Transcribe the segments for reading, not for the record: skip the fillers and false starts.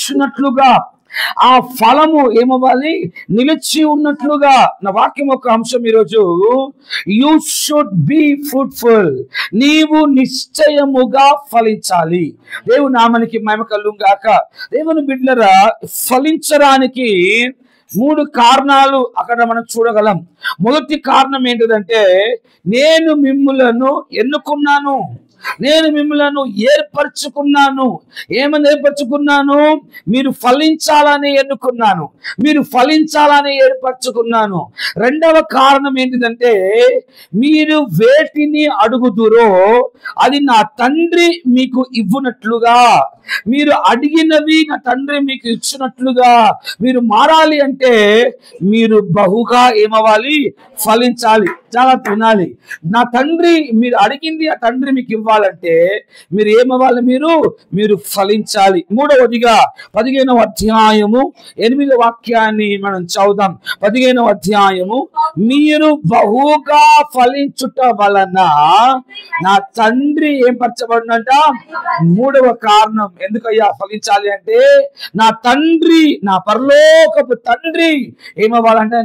ఫలించున్నట్లుగా, ఆ ఫలము ఏమవ్వాలి? నిలిచి ఉన్నట్లుగా. నా వాక్యం ఒక అంశం ఈరోజు, యు షుడ్ బి ఫ్రూట్ఫుల్. నీవు నిశ్చయముగా ఫలించాలి. దేవుని నామానికి మహిమ కలుగును గాక. దేవుని బిడ్డలారా, ఫలించడానికి 3 కారణాలు అక్కడ మనం చూడగలం. మొదటి కారణం ఏంటిదంటే, నేను మిమ్ములను ఎన్నుకున్నాను, నేను మిమ్మలను ఏర్పరచుకున్నాను. ఏమని ఏర్పరచుకున్నాను? మీరు ఫలించాలని ఎన్నుకున్నాను, మీరు ఫలించాలని ఏర్పరచుకున్నాను. రెండవ కారణం ఏంటిదంటే, మీరు వేటిని అడుగుదురో అది నా తండ్రి మీకు ఇవ్వనట్లుగా, మీరు అడిగినవి నా తండ్రి మీకు ఇచ్చినట్లుగా. మీరు మారాలి అంటే మీరు బహుగా ఏమవ్వాలి? ఫలించాలి. చాలా వినాలి. నా తండ్రి, మీరు అడిగింది ఆ తండ్రి మీకు ఇవ్వాలంటే మీరు ఏమవ్వాలి? మీరు ఫలించాలి. మూడవదిగా 15వ అధ్యాయము 8వ వాక్యాన్ని మనం చదువుదాం. 15వ అధ్యాయము, మీరు బహుగా ఫలించుట వలన నా తండ్రి ఏం పరచబడినంట? మూడవ కారణం. ఎందుకయ్యా ఫలించాలి అంటే, నా తండ్రి, నా పరలోకపు తండ్రి ఏమవ్వాలంటే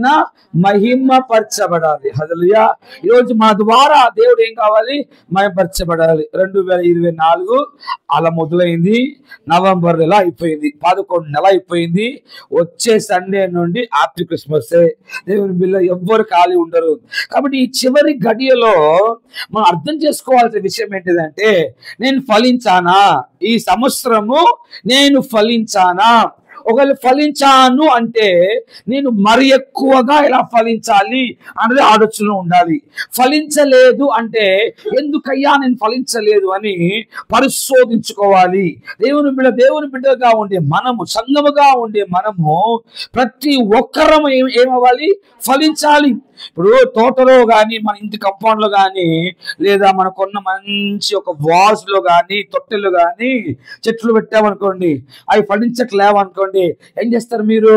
మహిమ పరచబడాలి. హల్లెలూయా. ఈరోజు మన ద్వారా దేవుడు ఏం కావాలి? మహిమపరచబడాలి. 2024 అలా మొదలైంది. నవంబర్ నెల అయిపోయింది, 11 నెల అయిపోయింది. వచ్చే సండే నుండి హ్యాపీ క్రిస్మస్. దేవుని బిల్ల ఎవ్వరు ఖాళీ ఉండరు. కాబట్టి ఈ చివరి గడియలో మనం అర్థం చేసుకోవాల్సిన విషయం ఏంటిదంటే, నేను ఫలించానా? ఈ సంవత్సరము నేను ఫలించానా? ఒకవేళ ఫలించాను అంటే నేను మరి ఎక్కువగా ఎలా ఫలించాలి అనేది ఆలోచన ఉండాలి. ఫలించలేదు అంటే ఎందుకయ్యా నేను ఫలించలేదు అని పరిశోధించుకోవాలి. దేవుని బిడ్డగా ఉండే మనము, సంఘముగా ఉండే మనము ప్రతి ఒక్కరము ఏమవ్వాలి? ఫలించాలి. ఇప్పుడు తోటలో కానీ, మన ఇంటి కంపౌండ్ లో కానీ, లేదా మనకున్న మంచి ఒక వాజ్ లో కానీ, తొట్టెలు కానీ చెట్లు పెట్టామనుకోండి, అవి ఫలించట్లేవనుకోండి, ఏం చేస్తారు మీరు?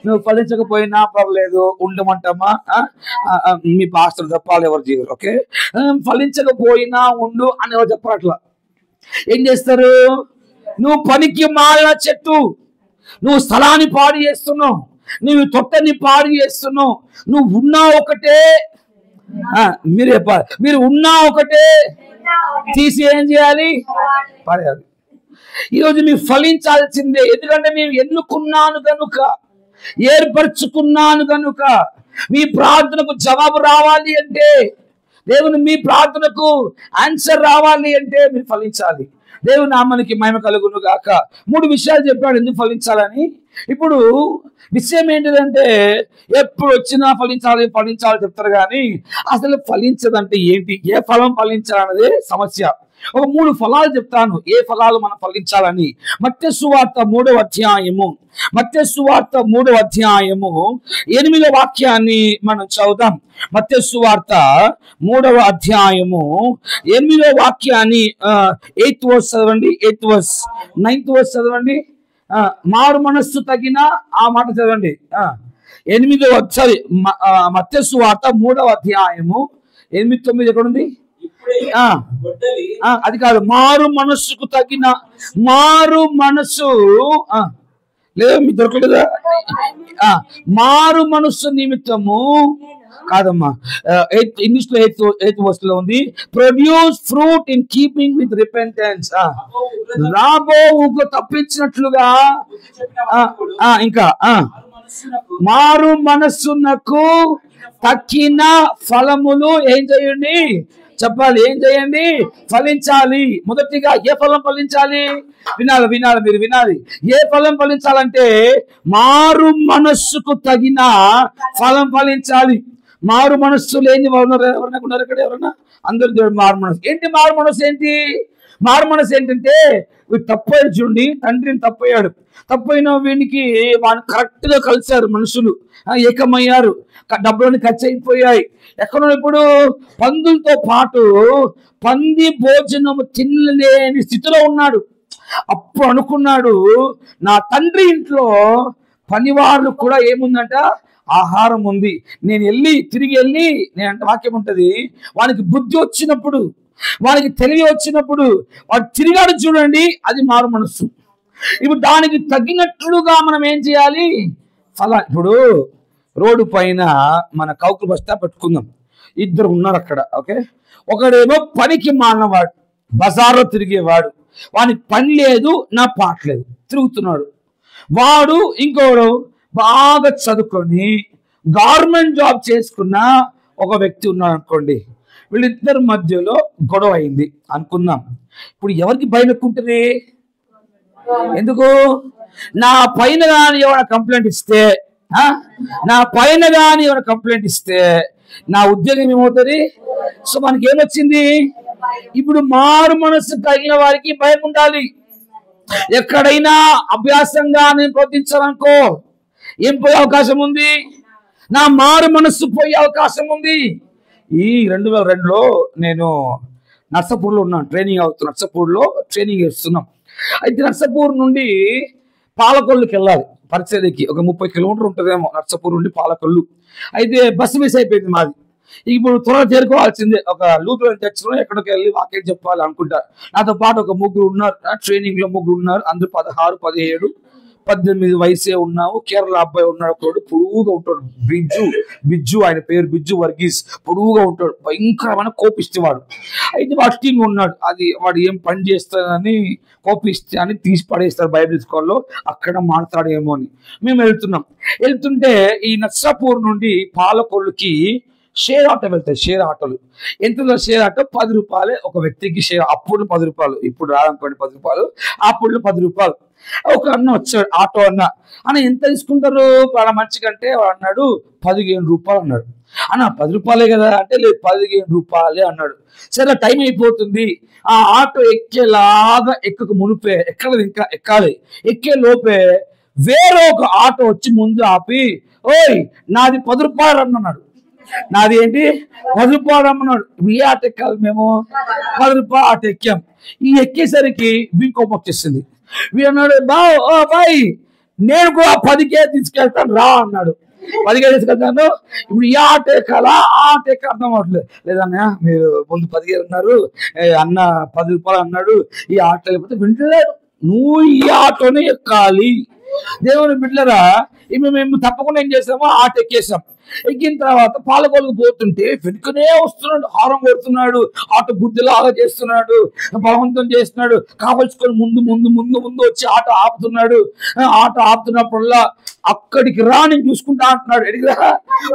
నువ్వు ఫలించకపోయినా పర్లేదు ఉండమంటామా? మీ పాస్టర్ తప్పాలి, ఎవరు చేయరు. ఓకే, ఫలించకపోయినా ఉండు అని ఎవరు చెప్పరు. అట్లా ఏం చేస్తారు? నువ్వు పనికి మాలిన చెట్టు, నువ్వు స్థలాన్ని పాడు చేస్తున్నావు, నువ్వు తొట్టని పాడు చేస్తున్నావు, నువ్వు ఉన్నా ఒకటే, మీరు ఉన్నా ఒకటే, తీసి ఏం చేయాలి? పారేయాలి. ఈరోజు మీరు ఫలించాల్సిందే. ఎందుకంటే నేను ఎన్నుకున్నాను కనుక, ఏర్పరచుకున్నాను కనుక. మీ ప్రార్థనకు జవాబు రావాలి అంటే, దేవుని మీ ప్రార్థనకు ఆన్సర్ రావాలి అంటే మీరు ఫలించాలి. దేవుని నామానికి మహిమ కలుగును గాక. 3 విషయాలు చెప్పాడు ఎందుకు ఫలించాలని. ఇప్పుడు విషయం ఏంటిదంటే, ఎప్పుడు వచ్చినా ఫలించాలి ఫలించాలి చెప్తారు కానీ అసలు ఫలించదంటే ఏంటి, ఏ ఫలం ఫలించాలన్నదే సమస్య. ఒక 3 ఫలాలు చెప్తాను, ఏ ఫలాలు మనం ఫలించాలని. మత్తయి సువార్త 3వ అధ్యాయము, మత్తయి సువార్త 3వ అధ్యాయము 8వ వాక్యాన్ని మనం చదువుదాం. మత్తయి సువార్త 3వ అధ్యాయము 8వ వాక్యాన్ని 8th verse చదవండి, 8th verse, 9th verse చదవండి. మారు మనస్సు తగిన ఆ మాట చదవండి. 8వ సారీ మత్తయి సువార్త 3వ అధ్యాయము 8, 9 ఎక్కడుంది? అది కాదు, మారు మనస్సుకు తగిన, మారు మనస్సు లేదు మీకు దొరకలేదా? మారు మనస్సు నిమిత్తము కాదమ్మా, ఇంగ్లీష్ లో 8th verse లో ఉంది, produce fruit in keeping with repentance. రాబో ఉగ్గు తప్పించినట్లుగా. ఇంకా మారు మనస్సునకు తక్కిన ఫలములు ఏం చేయండి? చెప్పాలి. ఏం చేయండి? ఫలించాలి. మొదటిగా ఏ ఫలం ఫలించాలి? వినాలి, మీరు వినాలి. ఏ ఫలం ఫలించాలంటే మారు మనస్సుకు తగిన ఫలం ఫలించాలి. మారు మనస్సు లేని ఉన్నారు ఇక్కడ ఎవరన్నా? అందరూ మారు మనస్సు. ఏంటి మారు మనస్సు? మారు మనస్సు ఏంటంటే, వీడు తప్పయ్యాడు చూడండి, తండ్రిని తప్పయ్యాడు. తప్పైన వీనికి వాళ్ళు కరెక్ట్ గా కలిశారు, మనుషులు ఏకమయ్యారు, డబ్బులని ఖర్చు అయిపోయాయి. ఎక్కడో ఇప్పుడు పందులతో పాటు పంది భోజనము తినలేని స్థితిలో ఉన్నాడు. అప్పుడు అనుకున్నాడు, నా తండ్రి ఇంట్లో పనివాళ్ళు కూడా ఏముందంట? ఆహారం ఉంది. నేను తిరిగి వెళ్ళి నేనంట వాక్యం ఉంటది, వానికి బుద్ధి వచ్చినప్పుడు, వానికి తెలివి వచ్చినప్పుడు వాడు తిరిగాడు చూడండి, అది మారు మనస్సు. ఇప్పుడు దానికి తగినట్లుగా మనం ఏం చేయాలి? ఇప్పుడు రోడ్డు పైన మన కౌకు బస్తా పెట్టుకుందాం, ఇద్దరు ఉన్నారు అక్కడ. ఓకే, ఒకడేమో పనికి మాలినవాడు, బజార్లో తిరిగేవాడు, వానికి పని లేదు, నా పాట లేదు, తిరుగుతున్నాడు. వాడు ఇంకోడు బాగా చదువుకొని గవర్నమెంట్ జాబ్ చేసుకున్న ఒక వ్యక్తి ఉన్నాడు అనుకోండి. వీళ్ళిద్దరి మధ్యలో గొడవ అయింది అనుకుందాం. ఇప్పుడు ఎవరికి భయం ఎక్కువ ఉంటుంది? ఎందుకు? నా పైన కానీ ఎవరైనా కంప్లైంట్ ఇస్తే, నా ఉద్యోగం ఏమవుతుంది? సో మనకి ఏమొచ్చింది? ఇప్పుడు మారు మనసు కలిగిన వారికి భయం ఉండాలి. ఎక్కడైనా అభ్యాసంగా నేను ప్రవర్తించాలనుకో ఏం పోయే అవకాశం ఉంది? నా మారు మనస్సు పోయే అవకాశం ఉంది. ఈ 2002లో నేను నర్సాపూర్లో ఉన్నాను, ట్రైనింగ్ అవుతున్నాను. నర్సాపూర్లో ట్రైనింగ్ చేస్తున్నాం. అయితే నర్సాపూర్ నుండి పాలకొల్లుకి వెళ్ళాలి పరిచయకి. ఒక 30 కిలోమీటర్లు ఉంటుందేమో నర్సాపూర్ నుండి పాలకొల్లు. అయితే బస్సు మిస్ అయిపోయింది మాది. ఇప్పుడు త్వరగా చేరుకోవాల్సిందే. ఒక లూథరన్ చర్చ్లో ఎక్కడికి వెళ్ళి వాక్యం చెప్పాలి అనుకుంటా. నాతో పాటు ఒక 3 ఉన్నారు, ట్రైనింగ్ లో 3 ఉన్నారు. అందరూ 16, 17, 18 వయసే ఉన్నావు. కేరళ అబ్బాయి ఉన్నాడు, ఒకడు పొడువుగా ఉంటాడు, బిజ్జు ఆయన పేరు బిజ్జు వర్గీస్. పొడువుగా ఉంటాడు, భయంకరమైన కోపిస్తేవాడు. అయితే వాడు టీమ్ ఉన్నాడు. అది వాడు ఏం పని చేస్తాడని కోపిస్తే అని తీసి పడేస్తారు బైబిల్ స్కూల్లో, అక్కడ మాట్లాడేమో అని. మేము వెళ్తుంటే ఈ నర్సాపూర్ నుండి పాలకొల్లుకి షేర్ ఆటో వెళ్తాయి. షేర్ ఆటోలు ఎంత? షేర్ ఆటో 10 రూపాయలే ఒక వ్యక్తికి షేర్. అప్పుడు 10 రూపాయలు, ఇప్పుడు రాదనుకోండి 10 రూపాయలు. అప్పుడు 10 రూపాయలు. ఒక అన్న వచ్చాడు, ఆటో అన్న ఎంత తీసుకుంటారు వాళ్ళ మంచి కంటే? అన్నాడు 15 రూపాయలు అన్నాడు. అన్న 10 రూపాయలే కదా అంటే, లేదు 15 రూపాయలే అన్నాడు. సరే టైం అయిపోతుంది, ఆ ఆటో ఎక్కేలాగా మునిపే ఎక్కలేదు, ఇంకా ఎక్కాలి. ఎక్కే లోపే వేరే ఒక ఆటో వచ్చి ముందు ఆపి, ఓయ్ నాది 10 రూపాయలు అన్నాడు. నాది ఏంటి? 10 రూపాయలు అమ్మన్నాడు. ఏ ఆట ఎక్కాలి? మేము 10 రూపాయలు ఆట ఎక్కాం. ఈ ఎక్కేసరికి వీకోపం వచ్చేసింది. వీడన్నాడు, బాయ్ నేను కూడా 10కే తీసుకెళ్తాను రా అన్నాడు. 10కే తీసుకెళ్తాను. ఇప్పుడు ఈ ఆట ఎక్కాలా ఆ ఆట ఎక్క అర్థం అవ్వట్లేదు. లేదన్నా మీరు ముందు 10కే అన్నారు, అన్న 10 రూపాయలు అన్నాడు, ఈ ఆట లేకపోతే వింటలేడు. నువ్వు ఈ ఆటోనే ఎక్కాలి. దేవుని బిడ్డలరా, మేము తప్పకుండా ఏం చేసామో ఆట ఎక్కేసాం. ఎక్కిన తర్వాత పాలకొల్లుకు పోతుంటే వెనుకనే వస్తున్నాడు, హారం కొడుతున్నాడు, ఆటో గుద్దులాగా చేస్తున్నాడు, బలవంతం చేస్తున్నాడు. కావలసుకొని ముందు వచ్చి ఆటో ఆపుతున్నాడు. ఆటో ఆపుతున్నప్పుడల్లా అక్కడికి రా నేను చూసుకుంటా అంటున్నాడు. ఎడిగిరా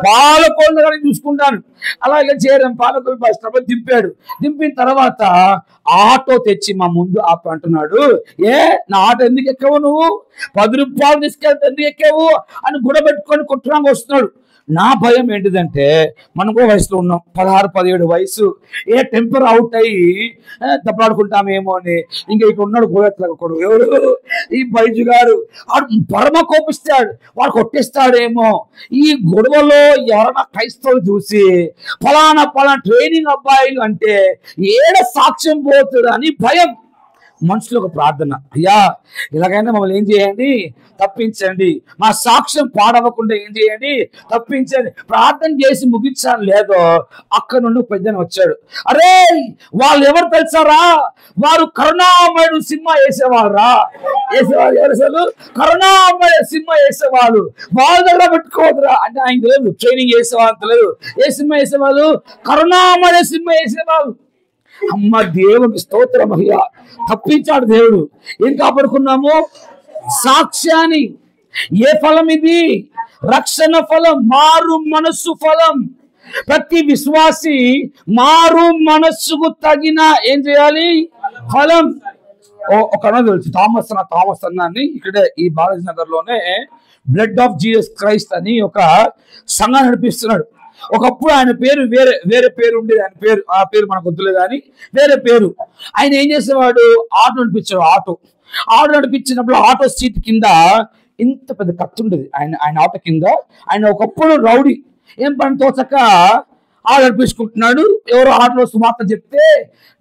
పాలకొల్లు నేను చూసుకుంటాను. అలాగే చేరాం. పాలకొల్లు బస్ స్టాప్ దింపాడు. దింపిన తర్వాత ఆటో తెచ్చి మా ముందు ఆపి అంటున్నాడు, నా ఆటో ఎందుకు ఎక్కావు? నువ్వు 10 రూపాయలు తీసుకెళ్తే ఎందుకు ఎక్కావు అని గొడవ పెట్టుకొని కొట్టడానికి వస్తున్నాడు. నా భయం ఏంటిదంటే, మనం కూడా వయసులో ఉన్నాం, 16, 17 వయసు. టెంపర్ అవుట్ అయ్యి దెబ్బలాడుకుంటామేమో అని. ఇంకా ఇక్కడ ఉన్నాడు గోయత్లకొడు, ఎవరు? ఈ బైజు గారు. వాడు పరమ కోపిస్తాడు, వాడు కొట్టేస్తాడేమో. ఈ గొడవలో ఎవరైనా క్రైస్తవులు చూసి ఫలానా ట్రైనింగ్ అబ్బాయిలు అంటే సాక్ష్యం పోతుంది అని భయం. మనసులో ఒక ప్రార్థన, అయ్యా ఇలాగైనా మమ్మల్ని ఏం చేయండి, తప్పించండి. మా సాక్ష్యం పాడవకుండా ఏం చేయండి, తప్పించండి. ప్రార్థన చేసి ముగించాను లేదో, అక్కడ నుండి పెద్దన వచ్చాడు. అరే వాళ్ళు ఎవరు తెలుసారా? వారు కరుణామయుడు సినిమా వేసేవాళ్ళరా. ఎవరు అసలు? కరుణామయ సినిమా వేసేవాళ్ళు. వాళ్ళ దగ్గర పెట్టుకోవద్దురా అంటే ఆయన తెలియదు, ట్రైనింగ్ చేసేవాళ్ళు తెలియదు. ఏ సినిమా వేసేవాళ్ళు? కరుణామయ సినిమా వేసేవాళ్ళు. అమ్మ దేవుడికి స్తోత్రం అయ్యా, తప్పించాడు దేవుడు. ఏం కాపాడుకున్నాము? సాక్ష్యాన్ని. ఏ ఫలం ఇది? రక్షణ ఫలం, మారు మనస్సు ఫలం. ప్రతి విశ్వాసి మారు మనస్సుకు తగిన ఏం చేయాలి? ఫలం. ఒక తెలుసు, థామస్ అన్న అని ఇక్కడే ఈ బాలాజీ నగర్ లోనే బ్లడ్ ఆఫ్ జీసస్ క్రైస్ట్ అని ఒక సంఘాన్ని నడిపిస్తున్నాడు. ఒకప్పుడు ఆయన పేరు వేరే పేరు ఉండేది. ఆయన పేరు, ఆ పేరు మనకు వద్దులేదు కానీ వేరే పేరు. ఆయన ఏం చేసేవాడు? ఆటో నడిపించాడు. ఆటో నడిపించినప్పుడు ఆటో సీట్ కింద ఇంత పెద్ద కత్తి ఉండేది ఆయన ఆటో కింద. ఆయన ఒకప్పుడు రౌడీ, ఏం పని తోచక ఆటో నడిపించుకుంటున్నాడు. ఎవరో ఆటోలో సువార్త చెప్తే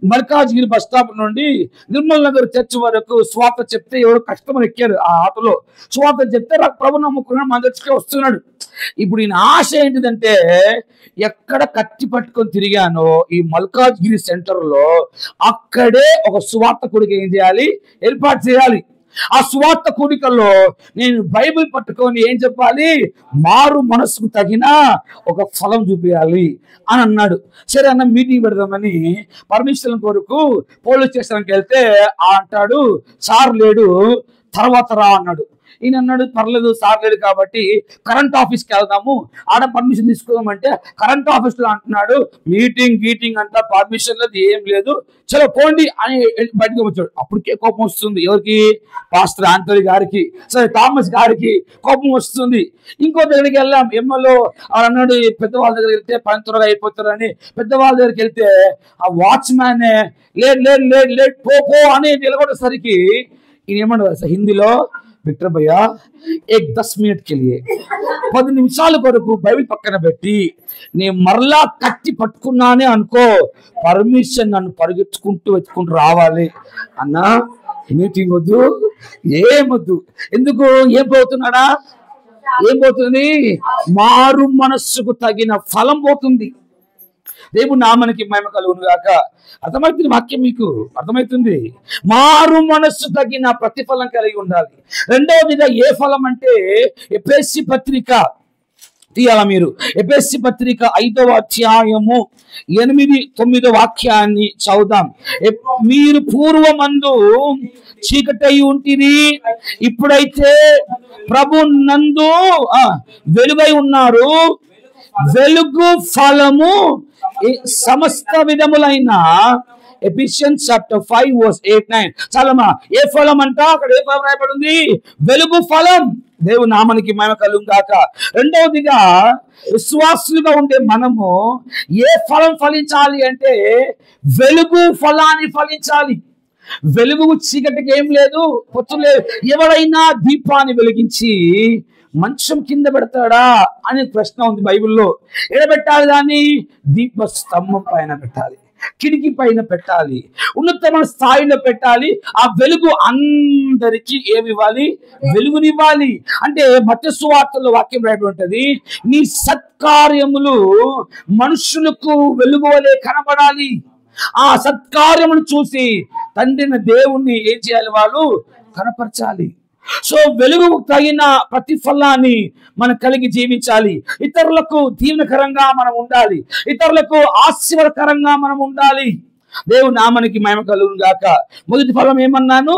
మల్కాజ్గిరి బస్ స్టాప్ నుండి నిర్మల్ నగర్ చర్చ్ వరకు సువార్త చెప్తే ఎవరో కస్టమర్ ఎక్కారు ఆ ఆటోలో. సువార్త చెప్తే ప్రభు నమ్ముకున్నాడు, మన చర్చికి వస్తున్నాడు. ఇప్పుడు ఈయన ఆశ ఏంటిదంటే, ఎక్కడ కత్తి పట్టుకొని తిరిగానో ఈ మల్కాజ్గిరి సెంటర్ లో అక్కడే ఒక సువార్తకుడికి ఏం చేయాలి? ఏర్పాటు చేయాలి. ఆ సువార్త కూడికల్లో నేను బైబిల్ పట్టుకొని ఏం చెప్పాలి? మారు మనసుకు తగిన ఒక ఫలం చూపించాలి అని అన్నాడు. సరే అన్న, మీటింగ్ పెడదామని పర్మిషన్ కొరకు పోలీస్ స్టేషన్కి వెళ్తే అంటాడు, సార్ లేడు, తర్వాత రా అన్నాడు. ఈయన అన్నాడు, పర్లేదు సార్ లేడు కాబట్టి కరెంట్ ఆఫీస్కి వెళ్దాము, ఆడ పర్మిషన్ తీసుకుందామంటే కరెంట్ ఆఫీస్లో అంటున్నాడు మీటింగ్ అంతా పర్మిషన్ లేదు, ఏం లేదు, చలో పోండి అని బయటకు వచ్చాడు. అప్పటికే కోపం వస్తుంది. ఎవరికి? పాస్టర్ ఆంటోనీ గారికి, సరే థామస్ గారికి కోపం వస్తుంది. ఇంకో దగ్గరికి వెళ్ళాం, ఎమ్మెల్యే అన్నాడు పెద్దవాళ్ళ దగ్గరికి వెళ్తే పని త్వరగా అయిపోతారని. పెద్దవాళ్ళ దగ్గరికి వెళ్తే ఆ వాచ్మ్యాన్ లేట్ పో అని నిలబడేసరికి ఈయన ఏమన్నా హిందీలో, విక్టర్ భయ్యా एक 10 मिनट के लिए 10 నిమిషాల కొరకు బైబిల్ పక్కన పెట్టి నేను మరలా కత్తి పట్టుకున్నానే అనుకో, పర్మిషన్ నన్ను పరిగెత్తుకుంటూ వెతుకుంటూ రావాలి అన్నా. మీటింగ్ వద్దు, ఏమొద్దు. ఎందుకు? ఏం పోతున్నాడా? ఏం పోతుంది? మారు మనస్సుకు తగిన ఫలం పోతుంది. దేవుని నామానికి మహిమ కలుగును గాక. అర్థమవుతుంది వాక్యం, మీకు అర్థమవుతుంది. మారు మనస్సు తగిన ప్రతిఫలం కలిగి ఉండాలి. రెండవదిగా ఏ ఫలం అంటే, ఎఫెసీ పత్రిక తీయాల మీరు. ఎఫెసీ పత్రిక 5వ అధ్యాయము 8-9 వాక్యాన్ని చదువుదాం. మీరు పూర్వమందు చీకటై ఉంటిరి, ఇప్పుడైతే ప్రభు నందు వెలుగై ఉన్నారు. వెలుగు ఫలము సమస్త విధములైన, ఎఫెసియన్స్ చాప్టర్ 5 verse 8-9. చాలమ్మా, ఏ ఫలం అంట? అక్కడ ఏ ఫలం రాయబడి ఉంది? వెలుగు ఫలం. దేవుని నామానికి మహిమ కలుగును గాక. రెండవదిగా విశ్వాసులుగా ఉండే మనము ఏ ఫలం ఫలించాలి అంటే, వెలుగు ఫలాన్ని ఫలించాలి. వెలుగు చీకటికి ఏం లేదు, పొత్తు లేదు. ఎవరైనా దీపాన్ని వెలిగించి మంచం కింద పెడతాడా అనే ప్రశ్న ఉంది బైబిల్లో. ఎక్కడ పెట్టాలి దాన్ని? దీప స్తంభం పైన పెట్టాలి, కిటికీ పైన పెట్టాలి, ఉన్నతమైన స్థాయిలో పెట్టాలి. ఆ వెలుగు అందరికీ ఏమివ్వాలి? వెలుగునివ్వాలి. అంటే మత్తయి సువార్తలో వాక్యం రాయబడి ఉంటది, నీ సత్కార్యములు మనుషులకు వెలుగు వలె కనబడాలి. ఆ సత్కార్యమును చూసి తండ్రిని దేవుణ్ణి ఏం చేయాలి? వాళ్ళు కనపరచాలి. సో వెలుగు తగిన ప్రతిఫలాన్ని మనం కలిగి జీవించాలి. ఇతరులకు దీవెనకరంగా మనం ఉండాలి, ఇతరులకు ఆశీర్వాదకరంగా మనం ఉండాలి. దేవుని నామానికి మహిమ కలుగును గాక. మొదటి ఫలం ఏమన్నాను?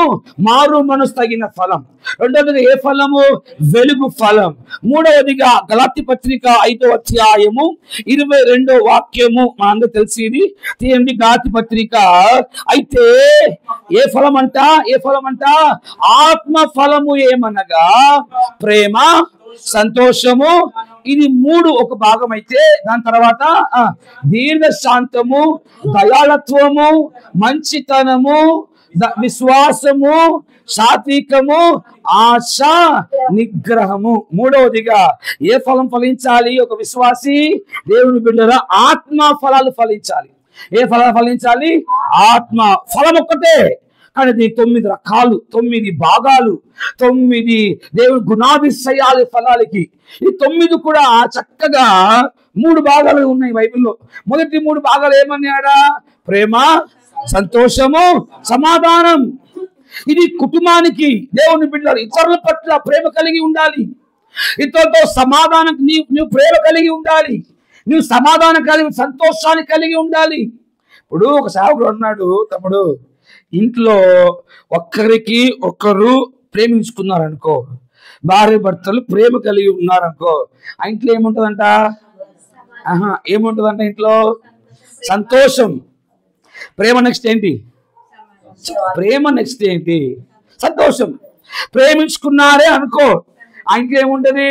మారు మనసు తగిన ఫలం. రెండవదిగా ఏ ఫలము? వెలుగు ఫలం. మూడవదిగా గలాతీ పత్రిక 5వ అధ్యాయము 22వ వాక్యము మనందరూ తెలిసింది. తీయండి గలాతీ పత్రిక. అయితే ఏ ఫలం అంట? ఏ ఫలం అంట? ఆత్మ ఫలము ఏమనగా ప్రేమ, సంతోషము. ఇది 3 ఒక భాగం అయితే, దాని తర్వాత దీర్ఘశాంతము, దయాళత్వము, మంచితనము, విశ్వాసము, సాత్వికము, ఆశ, నిగ్రహము. మూడవదిగా ఏ ఫలం ఫలించాలి ఒక విశ్వాసి? దేవుని బిడ్డల ఆత్మ ఫలాలు ఫలించాలి. ఏ ఫలాలు ఫలించాలి? ఆత్మ ఫలం ఒక్కటే, కానీ 9 రకాలు, 9 భాగాలు, 9 దేవుని గుణాభిషయాలు ఫలాలకి. ఈ 9 కూడా చక్కగా 3 భాగాలు ఉన్నాయి బైబిల్లో. మొదటి 3 భాగాలు ఏమన్నాడా? ప్రేమ, సంతోషము, సమాధానం. ఇది కుటుంబానికి దేవుని బిడ్డలు ఇతరుల పట్ల ప్రేమ కలిగి ఉండాలి. ఇతరులతో సమాధానం, నీవు ప్రేమ కలిగి ఉండాలి, నువ్వు సమాధానం కలిగి సంతోషాన్ని కలిగి ఉండాలి. ఇప్పుడు ఒక సేవకుడు అన్నాడు, తమ్ముడు ఇంట్లో ఒక్కరికి ఒక్కరు ప్రేమించుకున్నారనుకో, భార్య భర్తలు ప్రేమ కలిగి ఉన్నారనుకో, ఆ ఇంట్లో ఏముంటుందంట? ఏముంటుందంట? ఇంట్లో సంతోషం. ప్రేమ నెక్స్ట్ ఏంటి? ప్రేమ నెక్స్ట్ ఏంటి? సంతోషం. ప్రేమించుకున్నారే అనుకో, ఆ ఇంట్లో ఏముంటది?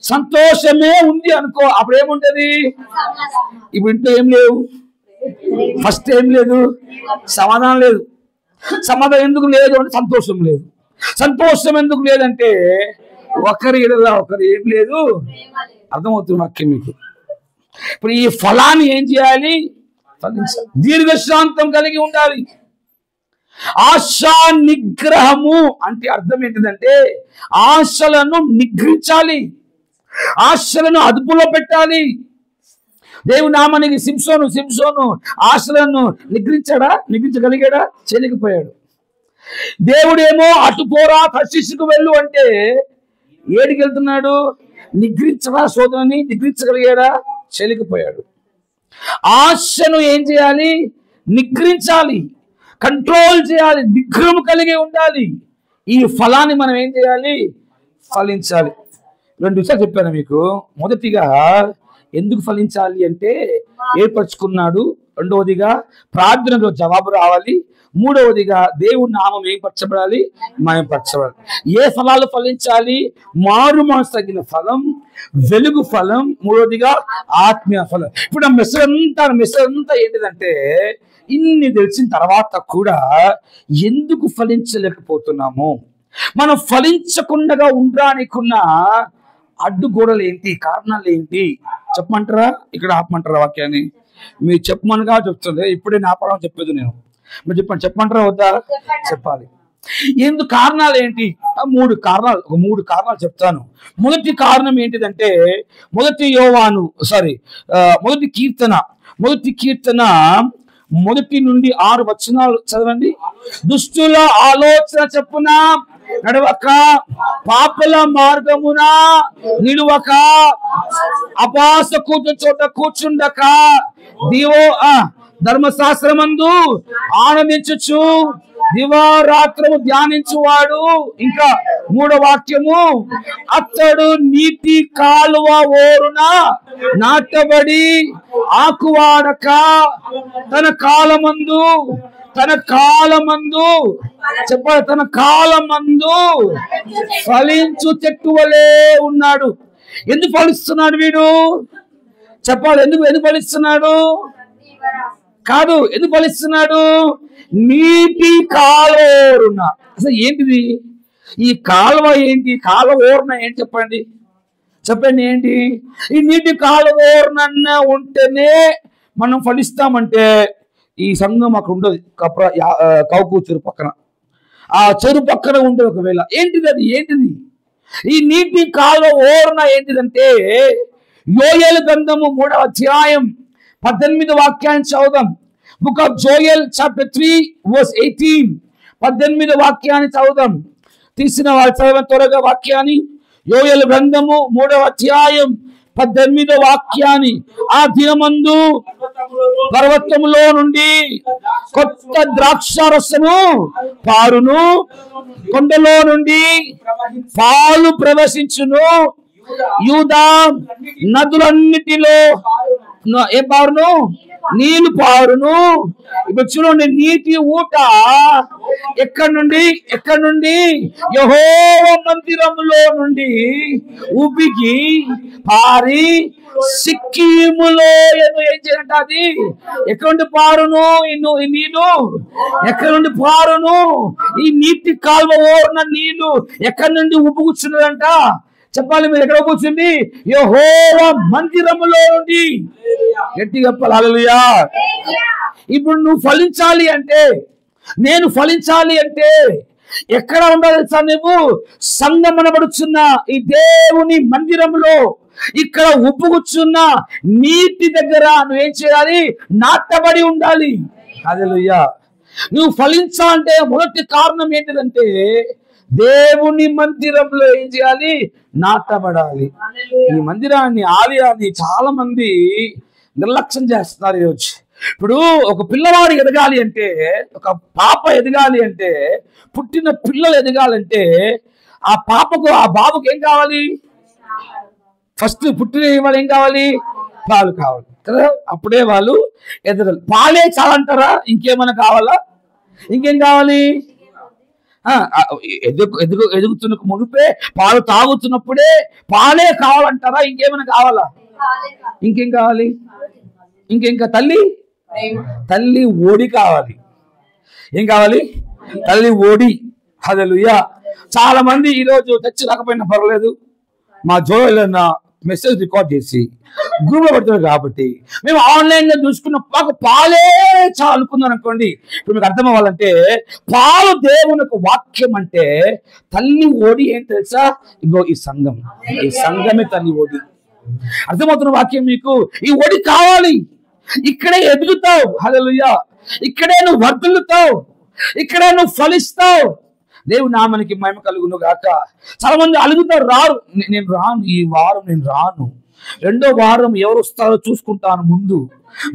సంతోషమే ఉంది అనుకో, అప్పుడు ఏముంటది? ఇప్పుడు ఇంట్లో ఏం లేవు. ఫస్ట్ ఏం లేదు? సమాధానం లేదు. సమాధానం ఎందుకు లేదు అంటే సంతోషం లేదు. సంతోషం ఎందుకు లేదంటే ఒకరి ఎడల ఒకరు ఏం లేదు. అర్థమవుతుంది వాక్యం మీకు. ఇప్పుడు ఈ ఫలాన్ని ఏం చేయాలి? ఫలించాలి. దీర్ఘశాంతం కలిగి ఉండాలి. ఆశా నిగ్రహము అంటే అర్థం ఏంటిదంటే ఆశలను నిగ్రహించాలి, ఆశలను అదుపులో పెట్టాలి. దేవుని నామానికి సింసోను ఆశలను నిగ్రహించాడా? నిగ్రహించగలిగాడా? చేయలేకపోయాడు. దేవుడేమో అటు పోరా తర్షీషుకు వెళ్ళు అంటే ఏడికి వెళ్తున్నాడు? నిగ్రహించరా సోదరుని? నిగ్రహించగలిగాడా? చెలికిపోయాడు. ఆశను ఏం చేయాలి? నిగ్రహించాలి, కంట్రోల్ చేయాలి, నిగ్రహం కలిగి ఉండాలి. ఈ ఫలాన్ని మనం ఏం చేయాలి? ఫలించాలి. 2 విషయాలు చెప్పాను మీకు. మొదటిగా ఎందుకు ఫలించాలి అంటే ఏర్పరచుకున్నాడు. రెండవదిగా ప్రార్థనలో జవాబు రావాలి. మూడవదిగా దేవుని నామం ఏం పరచబడాలి? మయంపరచబడాలి. ఏ ఫలాలు ఫలించాలి? మారు మనసు తగిన ఫలం, వెలుగు ఫలం, మూడవదిగా ఆత్మీయ ఫలం. ఇప్పుడు ఆ మెసేజ్ అంతా ఏంటిదంటే, ఇన్ని తెలిసిన తర్వాత కూడా ఎందుకు ఫలించలేకపోతున్నాము, మనం ఫలించకుండా ఉండడానికున్న అడ్డుగోడలు ఏంటి, కారణాలు ఏంటి చెప్పమంటారా? ఇక్కడ ఆపమంటారా వాక్యాన్ని? మీరు చెప్పమనగా చెప్తుంది. ఇప్పుడే నా పరం చెప్పేది నేను. మీరు చెప్పమంటారా వద్దా? చెప్పాలి. ఎందుకు కారణాలు ఏంటి? 3 కారణాలు చెప్తాను. మొదటి కారణం ఏంటిదంటే, మొదటి కీర్తన 1 నుండి 6 వచనాలు చదవండి. దుష్టుల ఆలోచన చెప్పున నడవక, పాపల మార్గమున నిలువక, అపాస కూర్చు చోట కూర్చుండక, ధర్మశాస్త్రమందు ఆనందించుచు దివారాత్రము ధ్యానించువాడు. ఇంకా 3వ వాక్యము, అతడు నీటి కాలువ ఓరున నాటబడి ఆకువాడక, తన కాలమందు చెప్పాలి, తన కాలమందు ఫలించు చెట్టు వలె ఉన్నాడు. ఎందుకు ఫలిస్తున్నాడు వీడు? చెప్పాలి. ఎందుకు ఫలిస్తున్నాడు? కాదు, ఎందుకు ఫలిస్తున్నాడు? నీటి కాలువ ఓరున. అసలు ఏంటిది ఈ కాలువ? ఏంటి కాలువ ఓరున? ఏంటి చెప్పండి ఏంటి? ఈ నీటి కాలువ ఓరున ఉంటేనే మనం ఫలిస్తామంటే ఈ సంఘం అక్కడ ఉండదు. కౌకు చెరువు పక్కన, ఆ చెరువు పక్కన ఉండే ఒకవేళ ఏంటిది? అది ఏంటిది? ఈ నీటి కాలువ ఓరున ఏంటిదంటే, యోయేలు గ్రంథము 3వ అధ్యాయం 18వ వాక్యాన్ని చదువుదాం. Book of Joel chapter 3 verse 18. 18వ వాక్యాన్ని చదువుదాం. తీసిన వాళ్ళు చదవండి త్వరగా వాక్యాన్ని. యోయేలు గ్రంథము 3వ అధ్యాయం 18వ వాక్యాన్ని. ఆ దినమందు పర్వతములో నుండి కొత్త ద్రాక్షారసము పారును, కొండలో నుండి పాలు ప్రవహించును, యూదా నదులన్నిటిలో ఏం పారును? నీళ్లు పారును. ఇప్పుడు చూడండి, నీటి ఊట ఎక్కడి నుండి? యెహోవా మందిరములో నుండి ఉబికి పారి సిక్కిములో ఏం చేయాలంట? అది ఎక్కడి నుండి పారును? ఈ నీళ్లు ఎక్కడి నుండి పారును? ఈ నీటి కాలువ ఓరున నీళ్లు ఎక్కడి నుండి ఉబ్బుకుచున్నదంట? చెప్పాలి. మీరు ఎక్కడ కూర్చుంది? యెహోవా మందిరములో నుండి. గట్టిగా చెప్పాలి. హల్లెలూయా. ఇప్పుడు నువ్వు ఫలించాలి అంటే, నేను ఫలించాలి అంటే ఎక్కడ ఉండాలి తెలుసా? నువ్వు సంగమనబడుచున్న ఈ దేవుని మందిరంలో, ఇక్కడ ఉప్పుగుచున్న నీటి దగ్గర నువ్వేం చేయాలి? నాటబడి ఉండాలి. హల్లెలూయా. నువ్వు ఫలించాలంటే మొదటి కారణం ఏంటిదంటే, దేవుని మందిరంలో ఏం చేయాలి? నాటబడాలి. ఈ మందిరాన్ని, ఆలయాన్ని చాలా మంది నిర్లక్ష్యం చేస్తున్నారు ఈరోజు. ఇప్పుడు ఒక పిల్లవాడు ఎదగాలి అంటే, ఒక పాప ఎదగాలి అంటే, పుట్టిన పిల్లలు ఎదగాలంటే ఆ పాపకు, ఆ బాబుకి ఏం కావాలి? ఫస్ట్ పుట్టిన వాళ్ళు ఏం కావాలి? పాలు కావాలి కదా, అప్పుడే వాళ్ళు ఎదగాలి. పాలే చాలంటారా? ఇంకేమైనా కావాలా? ఇంకేం కావాలి? ఎదుగుతున్న మునిపే, పాలు తాగుతున్నప్పుడే పాలే కావాలంటారా? ఇంకేమైనా కావాలా? ఇంకేం కావాలి? ఇంకా తల్లి ఓడి కావాలి. ఏం కావాలి? తల్లి ఓడి. హల్లెలూయా. చాలా మంది ఈరోజు తెచ్చి రాకపోయినా పర్వాలేదు, మా జోయల్ మెసేజ్ రికార్డ్ చేసి గ్రూప్లో పెడుతున్నారు కాబట్టి మేము ఆన్లైన్లో చూసుకున్న మాకు పాలే చాలా అనుకున్నాను అనుకోండి. ఇప్పుడు మీకు అర్థం అవ్వాలంటే, పాలు దేవునికి వాక్యం అంటే తల్లి ఓడి ఏం తెలుసా? ఇగో ఈ సంఘమే తల్లి ఓడి. అర్థమవుతున్న వాక్యం మీకు? ఈ ఓడి కావాలి. ఇక్కడే ఎదుగుతావు. హల్లెలూయా. ఇక్కడే నువ్వు వర్ధిల్లుతావు. ఇక్కడ నువ్వు ఫలిస్తావు. దేవుని నామానికి మహిమ కలుగును గాక. చాలా మంది అలుగుతారు, రారు. నేను రాను, ఈ వారం నేను రాను, రెండో వారం ఎవరు వస్తారో చూసుకుంటాను, ముందు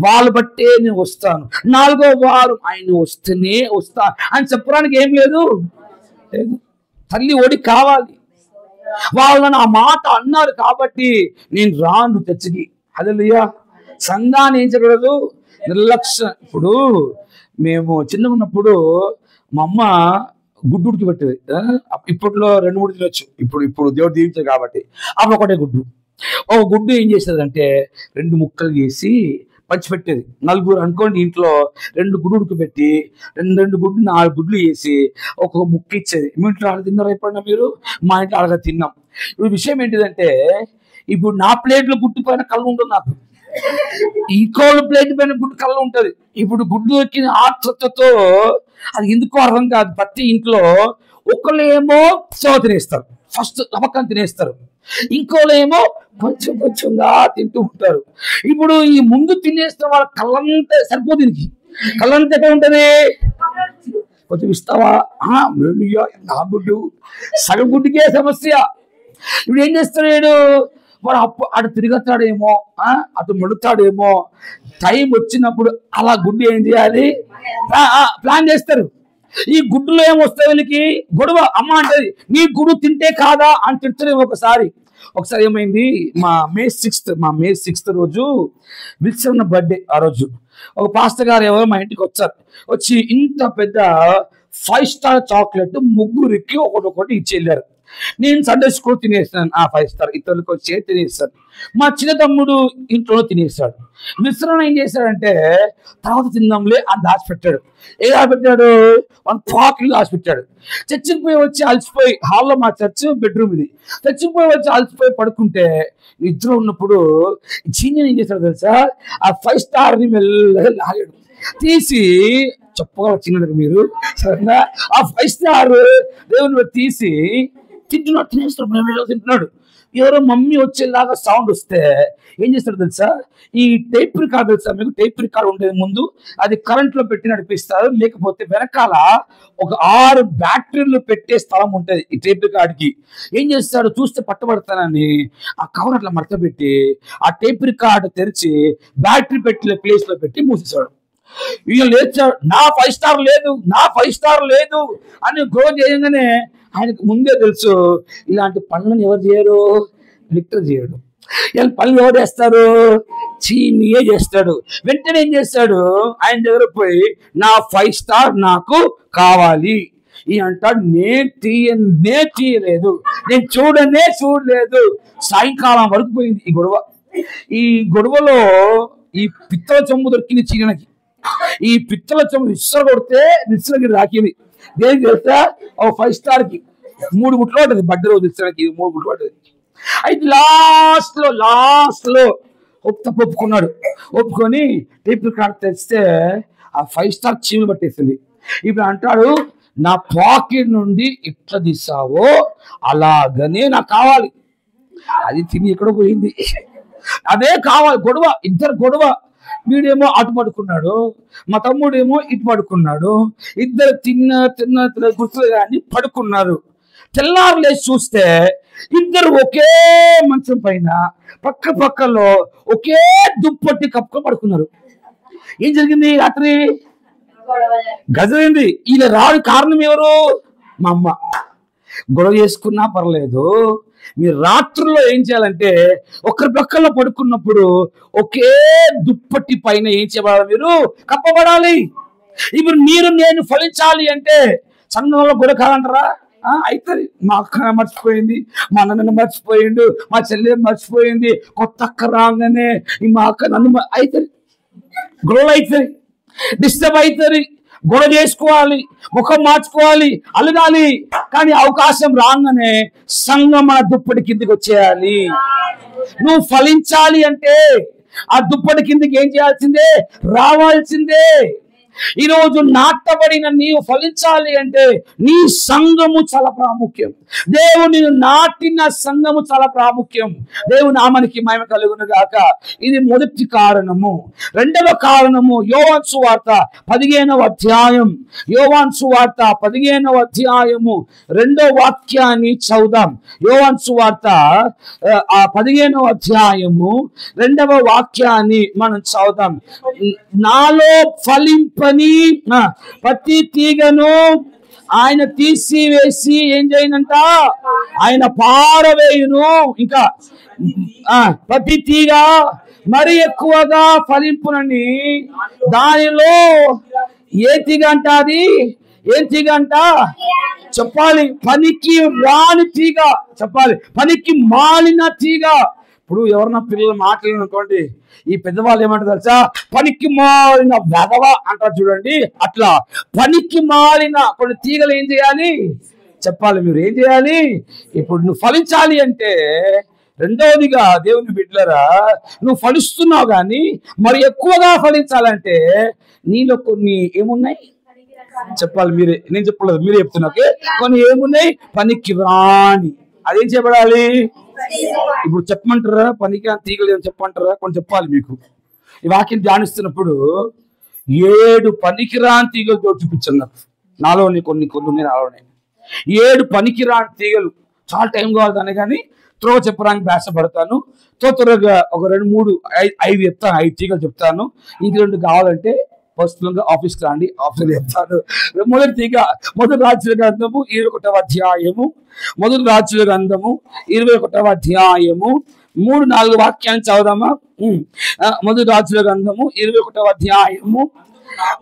వాళ్ళు బట్టే నేను వస్తాను, నాలుగో వారం ఆయన వస్తేనే వస్తా అని చెప్పడానికి ఏం లేదు. తల్లి ఒడి కావాలి. వాళ్ళు ఆ మాట అన్నారు కాబట్టి నేను రాను చర్చికి. హల్లెలూయా. సంఘాన్ని ఏం చేయకూడదు, నిర్లక్ష్యం. ఇప్పుడు మేము చిన్నగా ఉన్నప్పుడు మా అమ్మ గుడ్డు ఉడికి పెట్టేది. ఇప్పట్లో 2-3 తినొచ్చు, ఇప్పుడు దేవుడు దీవించారు కాబట్టి. అప్పుడు ఒకటే గుడ్డు. ఓ గుడ్డు ఏం చేసేదంటే 2 ముక్కలు చేసి పంచిపెట్టేది. నలుగురు అనుకోండి, ఇంట్లో 2 గుడ్డు ఉడకబెట్టి 2 గుడ్డు 4 గుడ్లు వేసి ఒక్కొక్క ముక్క ఇచ్చేది. మీ ఇంట్లో అలా తిన్నారా ఎప్పుడన్నా మీరు? మా ఇంట్లో అలాగా తిన్నాం. ఇప్పుడు విషయం ఏంటిదంటే, ఇప్పుడు నా ప్లేట్లో గుడ్డు పైన కళ్ళు ఉంటుంది, నాకు ఇంకోళ్ళ ప్లేట్ పైన గుడ్డు కళ్ళు ఉంటుంది. ఇప్పుడు గుడ్డు ఎక్కిన ఆత్రతతో అది ఎందుకో అర్థం కాదు, ప్రతి ఇంట్లో ఒకళ్ళేమో సోవ తినేస్తారు, ఫస్ట్ నమ్మకం తినేస్తారు, ఇంకోళ్ళేమో కొంచెం కొంచెంగా తింటూ ఉంటారు. ఇప్పుడు ఈ ముందు తినేస్తే వాళ్ళ కళ్ళంతా సరిపోదు, దీనికి కళ్ళంతా ఎక్కడ ఉంటుంది, కొంచెం ఇస్తావా, నా గుడ్డు సగం గుడ్డుకే సమస్య. ఇప్పుడు ఏం చేస్తాడు వాడు, అటు తిరుగుతాడేమో, అటు మడుతాడేమో, టైం వచ్చినప్పుడు అలా గుడ్డు ఏం చేయాలి ప్లాన్ చేస్తారు. ఈ గుడ్డులో ఏమొస్తాయి వీళ్ళకి గొడవ. అమ్మ అంటది, నీ గుడ్డు తింటే కాదా అని తిడుతున్నాం. ఒకసారి ఏమైంది, మా మే 6th రోజు విల్సన్ బర్త్డే. ఆ రోజు ఒక పాస్టర్ గారు ఎవరో మా ఇంటికి వచ్చి ఇంత పెద్ద 5 స్టార్ చాక్లెట్ ముగ్గురికి ఒకటి ఇచ్చి వెళ్ళారు. నేను సండే స్కూల్ తినేస్తాను, ఆ 5 స్టార్ ఇతరులకు వచ్చి తినేస్తాను. మా చిన్న తమ్ముడు ఇంట్లో తినేస్తాడు. మిశ్రమ ఏం చేశాడంటే, తర్వాత తిందాంలే అని దాచిపెట్టాడు. ఏ దాచిపెట్టాడు, 1 పాకెట్ దాచిపెట్టాడు. చర్చికి పోయి వచ్చి అలసిపోయి, హాల్లో మా చర్చ్ బెడ్రూమ్ ఇది, చర్చికి పోయి వచ్చి అలసిపోయి పడుకుంటే నిద్ర ఉన్నప్పుడు చీని ఏం చేశాడు తెలుసా, ఆ 5 స్టార్ని మెల్లగా లాగాడు, తీసి చెప్పగల చిన్నది మీరు సరేనా, ఆ 5 స్టార్ దేవుని తీసి తింటున్నాడు. ఎవరో మమ్మీ వచ్చేలాగా సౌండ్ వస్తే ఏం చేస్తాడు తెలుసా, ఈ టేప్ రికార్డ్ తెలుసా మీకు, టేప్ రికార్డ్ ఉండేది ముందు, అది కరెంట్ లో పెట్టి నడిపిస్తారు, లేకపోతే వెనకాల ఒక 6 బ్యాటరీలు పెట్టే స్థలం ఉంటుంది ఈ టేప్ రికార్డ్కి. ఏం చేస్తాడు, చూస్తే పట్టబడతానని ఆ కవర్ అట్లా మడత పెట్టి ఆ టేప్ రికార్డ్ తెరిచి బ్యాటరీ పెట్టే ప్లేస్ లో పెట్టి మూసేశాడు. ఈయన లేచాడు, నా 5 స్టార్ లేదు అని గ్రో చేయగానే ఆయనకు ముందే తెలుసు, ఇలాంటి పనులను ఎవరు చేయరు, లిక్టర్ చేయడు. ఇలాంటి పనులు ఎవరు చేస్తారు, చీనియే చేస్తాడు. వెంటనే ఏం చేస్తాడు, ఆయన దగ్గర పోయి నా 5 స్టార్ నాకు కావాలి ఈ అంటాడు. నేను తీయలేదు, నేను చూడలేదు. సాయంకాలం వరకు పోయింది ఈ గొడవలో ఈ పిత్తల చెంబు దొరికింది చీనకి. ఈ పిత్తల చెంబు విశ్వ కొడితే విశ్వకి రాకింది. దేనికి తెలుసా, ఒక 5 స్టార్కి 3 గుట్లు ఉంటుంది. బర్త్డే రోజు విశ్వకి 3 గుట్లు ఉంటుంది. అయితే లాస్ట్ లో ఒప్పుకొని టేప్ రికార్డ్ తెస్తే ఆ 5 స్టార్ చీమలు పట్టేసింది. ఇప్పుడు అంటాడు, నా పాకెట్ నుండి ఇట్లా తీసావో అలాగనే నాకు కావాలి. అది తిని ఎక్కడ పోయింది, అదే కావాలి. ఇద్దరు గొడవ. వీడేమో అటు పడుకున్నాడు, మా తమ్ముడేమో ఇటు పడుకున్నాడు. ఇద్దరు తిన్న గుర్తులు కానీ పడుకున్నారు. తెల్లారు లేచి చూస్తే ఇద్దరు ఒకే మంచం పైన పక్కలో ఒకే దుప్పటి కప్పుకొని పడుకున్నారు. ఏం జరిగింది, రాత్రి గజమైంది. ఈయన రాని కారణం ఎవరు, మా అమ్మ. గొడవ చేసుకున్నా పర్లేదు, మీరు రాత్రుల్లో ఏం చేయాలంటే ఒకరి పక్కలో పడుకున్నప్పుడు ఒకే దుప్పటి పైన ఏం చేయాలి, మీరు కప్పబడాలి. ఇప్పుడు నేను ఫలించాలి అంటే సంఘంలో గొడవ కాదంటారా, అవుతుంది. మా అక్క మర్చిపోయింది, మా అన్న మర్చిపోయిండు, మా చెల్లె మర్చిపోయింది, కొత్త అక్క రాగానే మా అక్క నన్ను అవుతుంది, గొడవ అవుతుంది, డిస్టర్బ్ అవుతుంది, గొడవ చేసుకోవాలి, ముఖం మార్చుకోవాలి, అలగాలి. కానీ అవకాశం రాగానే సంఘం మన దుప్పటి కిందికి వచ్చేయాలి. నువ్వు ఫలించాలి అంటే ఆ దుప్పటి కిందికి ఏం చేయాల్సిందే, రావాల్సిందే. ఈరోజు నాటబడిన నీవు ఫలించాలి అంటే నీ సంఘము చాలా ప్రాముఖ్యం. దేవుని నాటిన సంఘము చాలా ప్రాముఖ్యం. దేవుని నామానికి మహిమ కలుగును గాక. ఇది మొదటి కారణము. రెండవ కారణము యోహాను సువార్త 15వ అధ్యాయం. యోహాను సువార్త 15వ అధ్యాయము 2వ వాక్యాన్ని చదువుదాం. యోహాను సువార్త 15వ అధ్యాయము 2వ వాక్యాన్ని మనం చదువుదాం. నాలో ఫలింపని ప్రతి తీగను ఆయన తీసివేసి ఏం చేయనంట, ఆయన పారవేయును. ఇంకా ప్రతి తీగ మరి ఎక్కువగా ఫలింపునని దానిలో ఏ తీగ అంట, అది ఏం తీగ అంట చెప్పాలి, పనికి రాని తీగ చెప్పాలి, పనికి మాలిన తీగ. ఇప్పుడు ఎవరన్నా పిల్లలు మాట్లాడిననుకోండి, ఈ పెద్దవాళ్ళు ఏమంటారు తెలుసా, పనికి మాలిన వెధవ అంటారు చూడండి. అట్లా పనికి మాలిన కొన్ని తీగలు ఏం చేయాలి చెప్పాలి. మీరు ఏం చేయాలి? ఇప్పుడు నువ్వు ఫలించాలి అంటే రెండవదిగా దేవుని బిడ్డలారా, నువ్వు ఫలిస్తున్నావు కానీ మరి ఎక్కువగా ఫలించాలంటే నీలో కొన్ని ఏమున్నాయి చెప్పాలి. మీరే, నేను చెప్పలేదు, మీరే చెప్తున్నా. ఓకే, కొన్ని ఏమున్నాయి పనికి రాని, అదేం చేయబడాలి. ఇప్పుడు చెప్పమంటారా పనికి తీగలు ఏం చెప్పమంటారా? కొన్ని చెప్పాలి మీకు. ఈ వాక్యం ధ్యానిస్తున్నప్పుడు 7 పనికిరాని తీగలు చూపించాను నాకు. నాలోని కొన్ని ఉన్నాయి. నాలోనే 7 పనికిరాని తీగలు. చాలా టైం కావాలి దాన్ని, కానీ త్వరగా చెప్పడానికి ప్రయాసపడతాను. త్వరగా ఒక 2, 3, 5 చెప్తాను. 5 తీగలు చెప్తాను. ఇంక 2 కావాలంటే పర్సనల్గా ఆఫీస్కి రండి, ఆఫీస్లో చెప్తాను. మొదటి తీగ మొదటి రాజుల గ్రంథము 21వ అధ్యాయము. మొదటి రాజుల గ్రంథము 21వ అధ్యాయము 3, 4 వాక్యాన్ని చదువుదామా? మొదటి రాజుల గ్రంథము 21వ అధ్యాయము.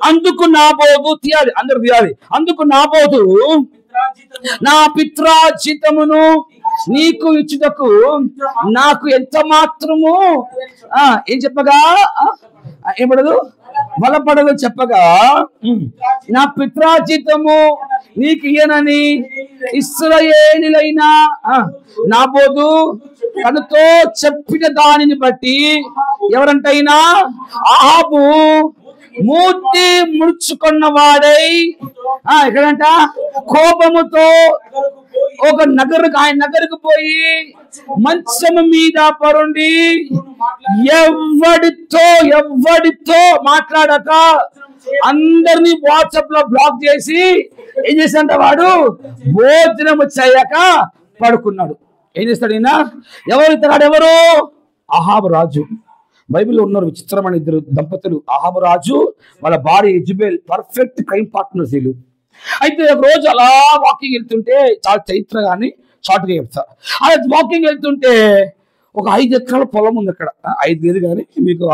అందుకు నాబోతు తీయాలి, అందరు తీయాలి. అందుకు నాబోతు నా పిత్రార్జితమును నీకు ఇచ్చుటకు నాకు ఎంత మాత్రము ఏం చెప్పగా ఏమడదు బలపడదు చెప్పగా, నా పిత్రార్జితము నీకు ఇయ్యనని ఇశ్రాయేలీయులైన నాబోతు తనతో చెప్పిన దానిని బట్టి ఎవరంటైనా అహాబు మూర్తి ముడుచుకున్న వాడై ఎక్కడంట కోపముతో ఒక ఆయన నగరుకు పోయి మంచము మీద పరుండి ఎవడితో మాట్లాడక అందరినీ వాట్సాప్ లో బ్లాక్ చేసి ఏం చేశాడంట, వాడు భోజనం వచ్చాక పడుకున్నాడు. ఏం చేస్తాడు ఈయన? ఎవరు? అహాబు రాజు. బైబిల్లో ఉన్నారు విచిత్రమైన 2 దంపతులు, అహాబు రాజు వాళ్ళ భార్య యెజబెల్. పర్ఫెక్ట్ క్రైమ్ పార్ట్నర్స్ వీళ్ళు. అయితే ఒక రోజు అలా వాకింగ్ వెళ్తుంటే, చాలా చరిత్ర కానీ షార్ట్గా చెప్తా. అలా వాకింగ్ వెళ్తుంటే ఒక 5 ఎకరాల పొలం ఉంది అక్కడ. 5 లేదు కానీ మీకు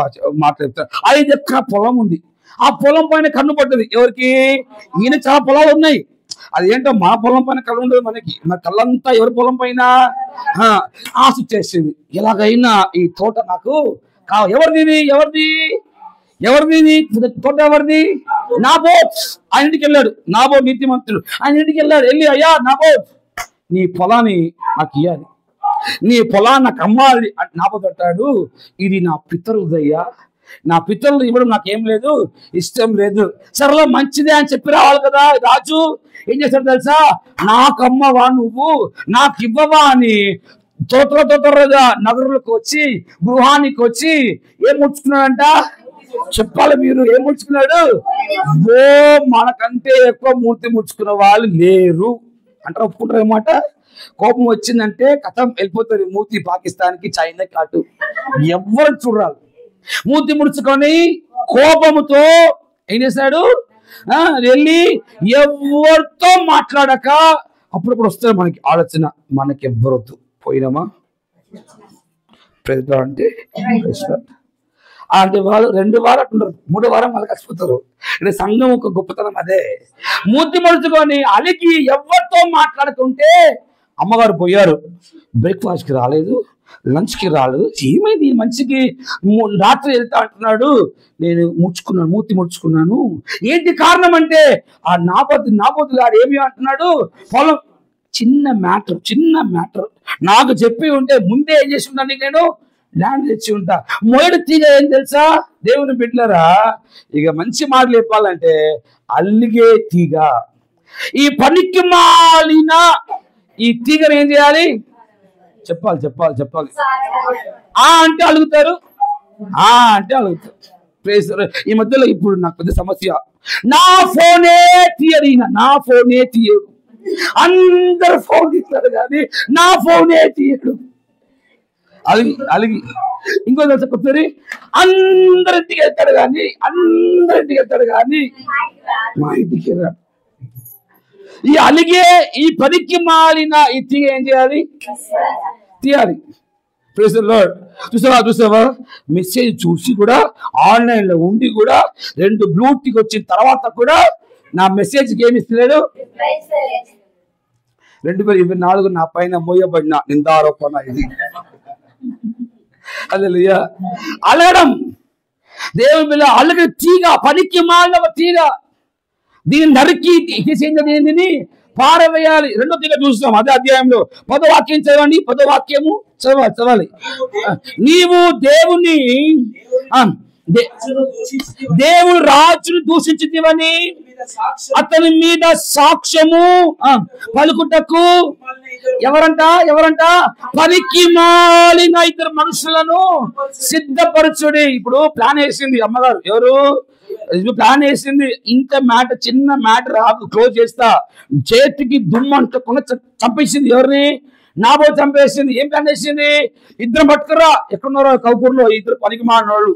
మాట్లాడతారు. 5 ఎకరాల పొలం ఉంది. ఆ పొలం పైన కన్ను పడ్డది. ఎవరికి? ఈయన చాలా పొలాలు ఉన్నాయి. అదేంటో మా పొలం పైన కళ్ళు ఉండదు మనకి, మన కళ్ళంతా ఎవరి పొలం పైన ఆశ చేసేది. ఎలాగైనా ఈ తోట నాకు కావాలి. ఎవరిది తోట? ఎవరిది? నాబోత్. ఆయన ఇంటికి వెళ్ళాడు. నాబోత్ నీతిమంతుడు. ఆయన ఇంటికి వెళ్ళి, అయ్యా నాబోత్, నీ పొలాన్ని నాకు ఇయ్యాలి, నీ పొలాన్ని నాకు అమ్మాలి. నాబోత్ అంటాడు, ఇది నా పితరులదయ్యా, నా పితరులు ఇవ్వడం నాకేం లేదు, ఇష్టం లేదు. సరళ మంచిదే అని చెప్పి రావాలి కదా. రాజు ఏం చేశాడు తెలుసా? నాకు అమ్మవా నువ్వు, నాకు ఇవ్వవా అని తోటగా నగరులకు వచ్చి, గృహానికి వచ్చి ఏం ముడుచుకున్నాడంట చెప్పాలి. మీరు ఏం ముడుచుకున్నాడు? మనకంటే ఎక్కువ మూర్తి ముడుచుకున్న వాళ్ళు లేరు అంటారు. ఒప్పుకుంటారు అన్నమాట. కోపం వచ్చిందంటే కథం వెళ్ళిపోతుంది. మూర్తి పాకిస్తాన్కి, చైనాకి, అటు ఎవరు చూడాలి. మూర్తి ముడుచుకొని కోపముతో ఏం చేశాడు? వెళ్ళి ఎవరితో మాట్లాడక, అప్పుడప్పుడు వస్తుంది మనకి ఆలోచన, మనకి ఎవ్వరొద్దు, పోయినామా అంటే వాళ్ళు 2 వారాలు అంటున్నారు, 3వ వారం వాళ్ళకి కలిసిపోతారు. అంటే సంఘం ఒక గొప్పతనం అదే. మూర్తి ముడుచుకొని అలిగి ఎవరితో మాట్లాడుతుంటే, అమ్మగారు పోయారు, బ్రేక్ఫాస్ట్కి రాలేదు, లంచ్కి రాలేదు, ఏమైంది మంచికి రాత్రి వెళ్తా అంటున్నాడు, నేను మూర్తి ముడుచుకున్నాను. ఏంటి కారణం అంటే ఆ నాబోతు గారు ఏమి అంటున్నాడు, పొలం చిన్న మ్యాటర్ నాకు చెప్పి ఉంటే ముందే ఏం చేసి ఉన్నాను, నేను ల్యాండ్ తెచ్చి ఉంటా. మొదటి తీగ ఏం తెలుసా దేవుని బిడ్డలారా? ఇక మంచి మాటలు చెప్పాలంటే అల్లిగే తీగ. ఈ పనికి మాలిన ఈ తీగను ఏం చేయాలి? చెప్పాలి చెప్పాలి చెప్పాలి. అంటే అడుగుతారు, అంటే అడుగుతారు. ఈ మధ్యలో ఇప్పుడు నాకు పెద్ద సమస్య, నా ఫోనే తీయడు, నా ఫోనే తీయడు. అందరు ఫోన్ తీస్తారు కానీ నా ఫోనే తీయడు. అలిగి అలిగి ఇంకో తెలుసా కొత్తరి, అందరింటికి వెళ్తాడు కానీ మా ఇంటికి రాడు. ఈ అలిగే ఈ పనికి మాలిన ఈ తీగ ఏం చేయాలి? తీయాలి. చూసావా మెసేజ్ చూసి కూడా ఆన్లైన్ లో ఉండి కూడా 2 బ్లూటిక్ వచ్చిన తర్వాత కూడా నా మెసేజ్కి ఏమి ఇస్తలేడు. 2024 నా పైన మోయబడిన నిందారోపణ ఇది. హల్లెలూయా. అలగడం దేవుని బిడ్డ, అలగ తీగ, పనికి మాలిన తీగ. దీన్ని నరికి తీసేది పారవేయాలి. 2వ తీగ చూస్తాం అదే అధ్యాయంలో. 10వ వాక్యం చదవండి. 10వ వాక్యము చదవాలి. నీవు దేవుడు రాజును దూషించితివని అతని మీద సాక్ష్యము పలుకుటకు ఎవరంట? పనికి మాలిన 2 మనుషులను సిద్ధపరచుడి. ఇప్పుడు ప్లాన్ వేసింది అమ్మగారు. ఎవరు ప్లాన్ వేసింది? ఇంత మ్యాటర్, చిన్న మ్యాటర్ రాదు, క్లోజ్ చేస్తా. చేతికి దుమ్ము అంటకుండా చంపేసింది. ఎవరిని? నాబోతు చంపేసింది. ఏం ప్లాన్ చేసింది? 2 పట్టుకురా. ఎక్కడున్నారో కౌకూరులో 2 పనికి మాలినోళ్ళు.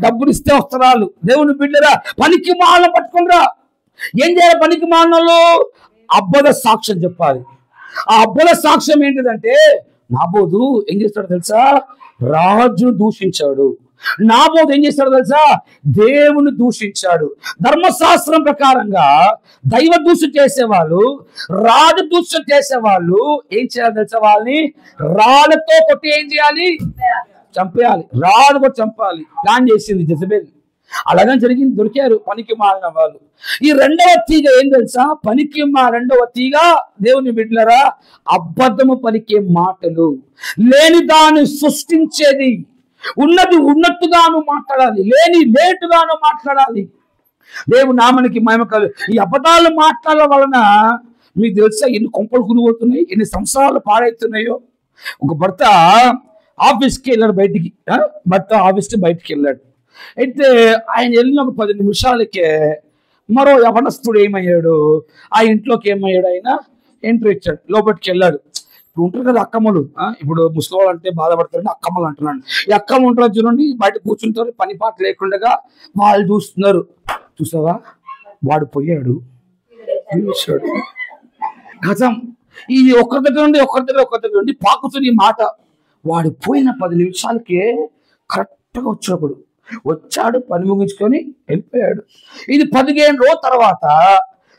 డబ్బులు ఇస్తే వస్త్రాలు. దేవుని బిడ్డరా, పనికి మాలను పట్టుకునిరా. ఏం చేయాలి? పనికి మాలినోళ్ళు అబ్బద సాక్ష్యం చెప్పాలి. ఆ అబ్బద సాక్ష్యం ఏంటిదంటే, నాబోతు ఏం చేస్తాడో తెలుసా? రాజు దూషించాడు. నాబోతు ఏం చేస్తాడో తెలుసా? దేవుని దూషించాడు. ధర్మశాస్త్రం ప్రకారంగా దైవ దూషణ చేసేవాళ్ళు, రాజదూషణ చేసేవాళ్ళు ఏం చేయాలి తెలుసా? వాళ్ళని రాళ్ళతో కొట్టి ఏం చేయాలి? చంపేయాలి. రాళ్ళు కూడా చంపాలి. ప్లాన్ చేసింది జెజబెల్. అలాగే జరిగింది. దొరికారు పనికి మాలిన వాళ్ళు. ఈ 2వ తీగ ఏం తెలుసా? పనికి 2వ తీగ దేవుని బిడ్డలారా, అబద్ధము పలికే మాటలు. లేని దాన్ని సృష్టించేది. ఉన్నది ఉన్నట్టుగాను మాట్లాడాలి, లేని లేటుగాను మాట్లాడాలి. దేవుని నామానికి మహిమ కలు. ఈ అబద్ధాలు మాట్లాడడం వలన మీకు తెలుసా ఎన్ని కొంపలు కురిపోతున్నాయి, ఎన్ని సంవత్సరాలు పాడైతున్నాయో. ఒక భర్త ఆఫీస్కి వెళ్ళాడు, బయటికి వెళ్ళాడు. అయితే ఆయన వెళ్ళిన ఒక 10 నిమిషాలకే మరో యవనస్తుడు ఏమయ్యాడు? ఆ ఇంట్లోకి ఏమయ్యాడు? ఆయన ఎంట్రీ ఇచ్చాడు, లోపలికి వెళ్ళాడు. ఇప్పుడు ఉంటారు కదా అక్కమ్మలు, ఇప్పుడు ముసలి అంటే బాధపడతారని అక్కమ్మలు అంటున్నాడు. ఈ అక్కమ్మ ఉంటారు చూడండి, బయట కూర్చుంటారు, పని పాట లేకుండా వాళ్ళు చూస్తున్నారు. చూసావా, వాడు పోయాడు, గజం. ఇది ఒకరి దగ్గర నుండి పాకుతుంది ఈ మాట. వాడు పోయిన 10 నిమిషాలకే కరెక్ట్గా వచ్చాడు, పని ముగించుకొని వెళ్ళిపోయాడు. ఇది 15 రోజుల తర్వాత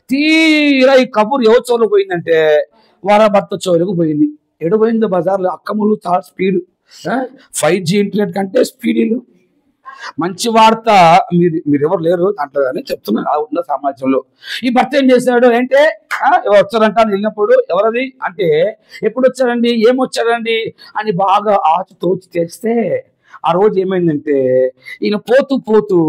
తీరా ఈ కబురు ఎవరి చెవులకు పోయిందంటే వాళ్ళ భర్త చెవులకు పోయింది. ఎడపోయిందో బజార్లో అక్కములు చాలా స్పీడ్, 5G ఇంటర్నెట్ కంటే స్పీడీలు. మంచి వార్త మీరు ఎవరు లేరు దాంట్లో కానీ చెప్తున్నాను ఉన్న సమాజంలో. ఈ భర్త ఏం చేశాడు అంటే, ఎవరు వచ్చారంట అని వెళ్ళినప్పుడు, ఎవరది అంటే ఎప్పుడు వచ్చారండి, ఏమొచ్చారండి అని బాగా ఆచితోచి తెస్తే ఆ రోజు ఏమైందంటే, ఈయన పోతూ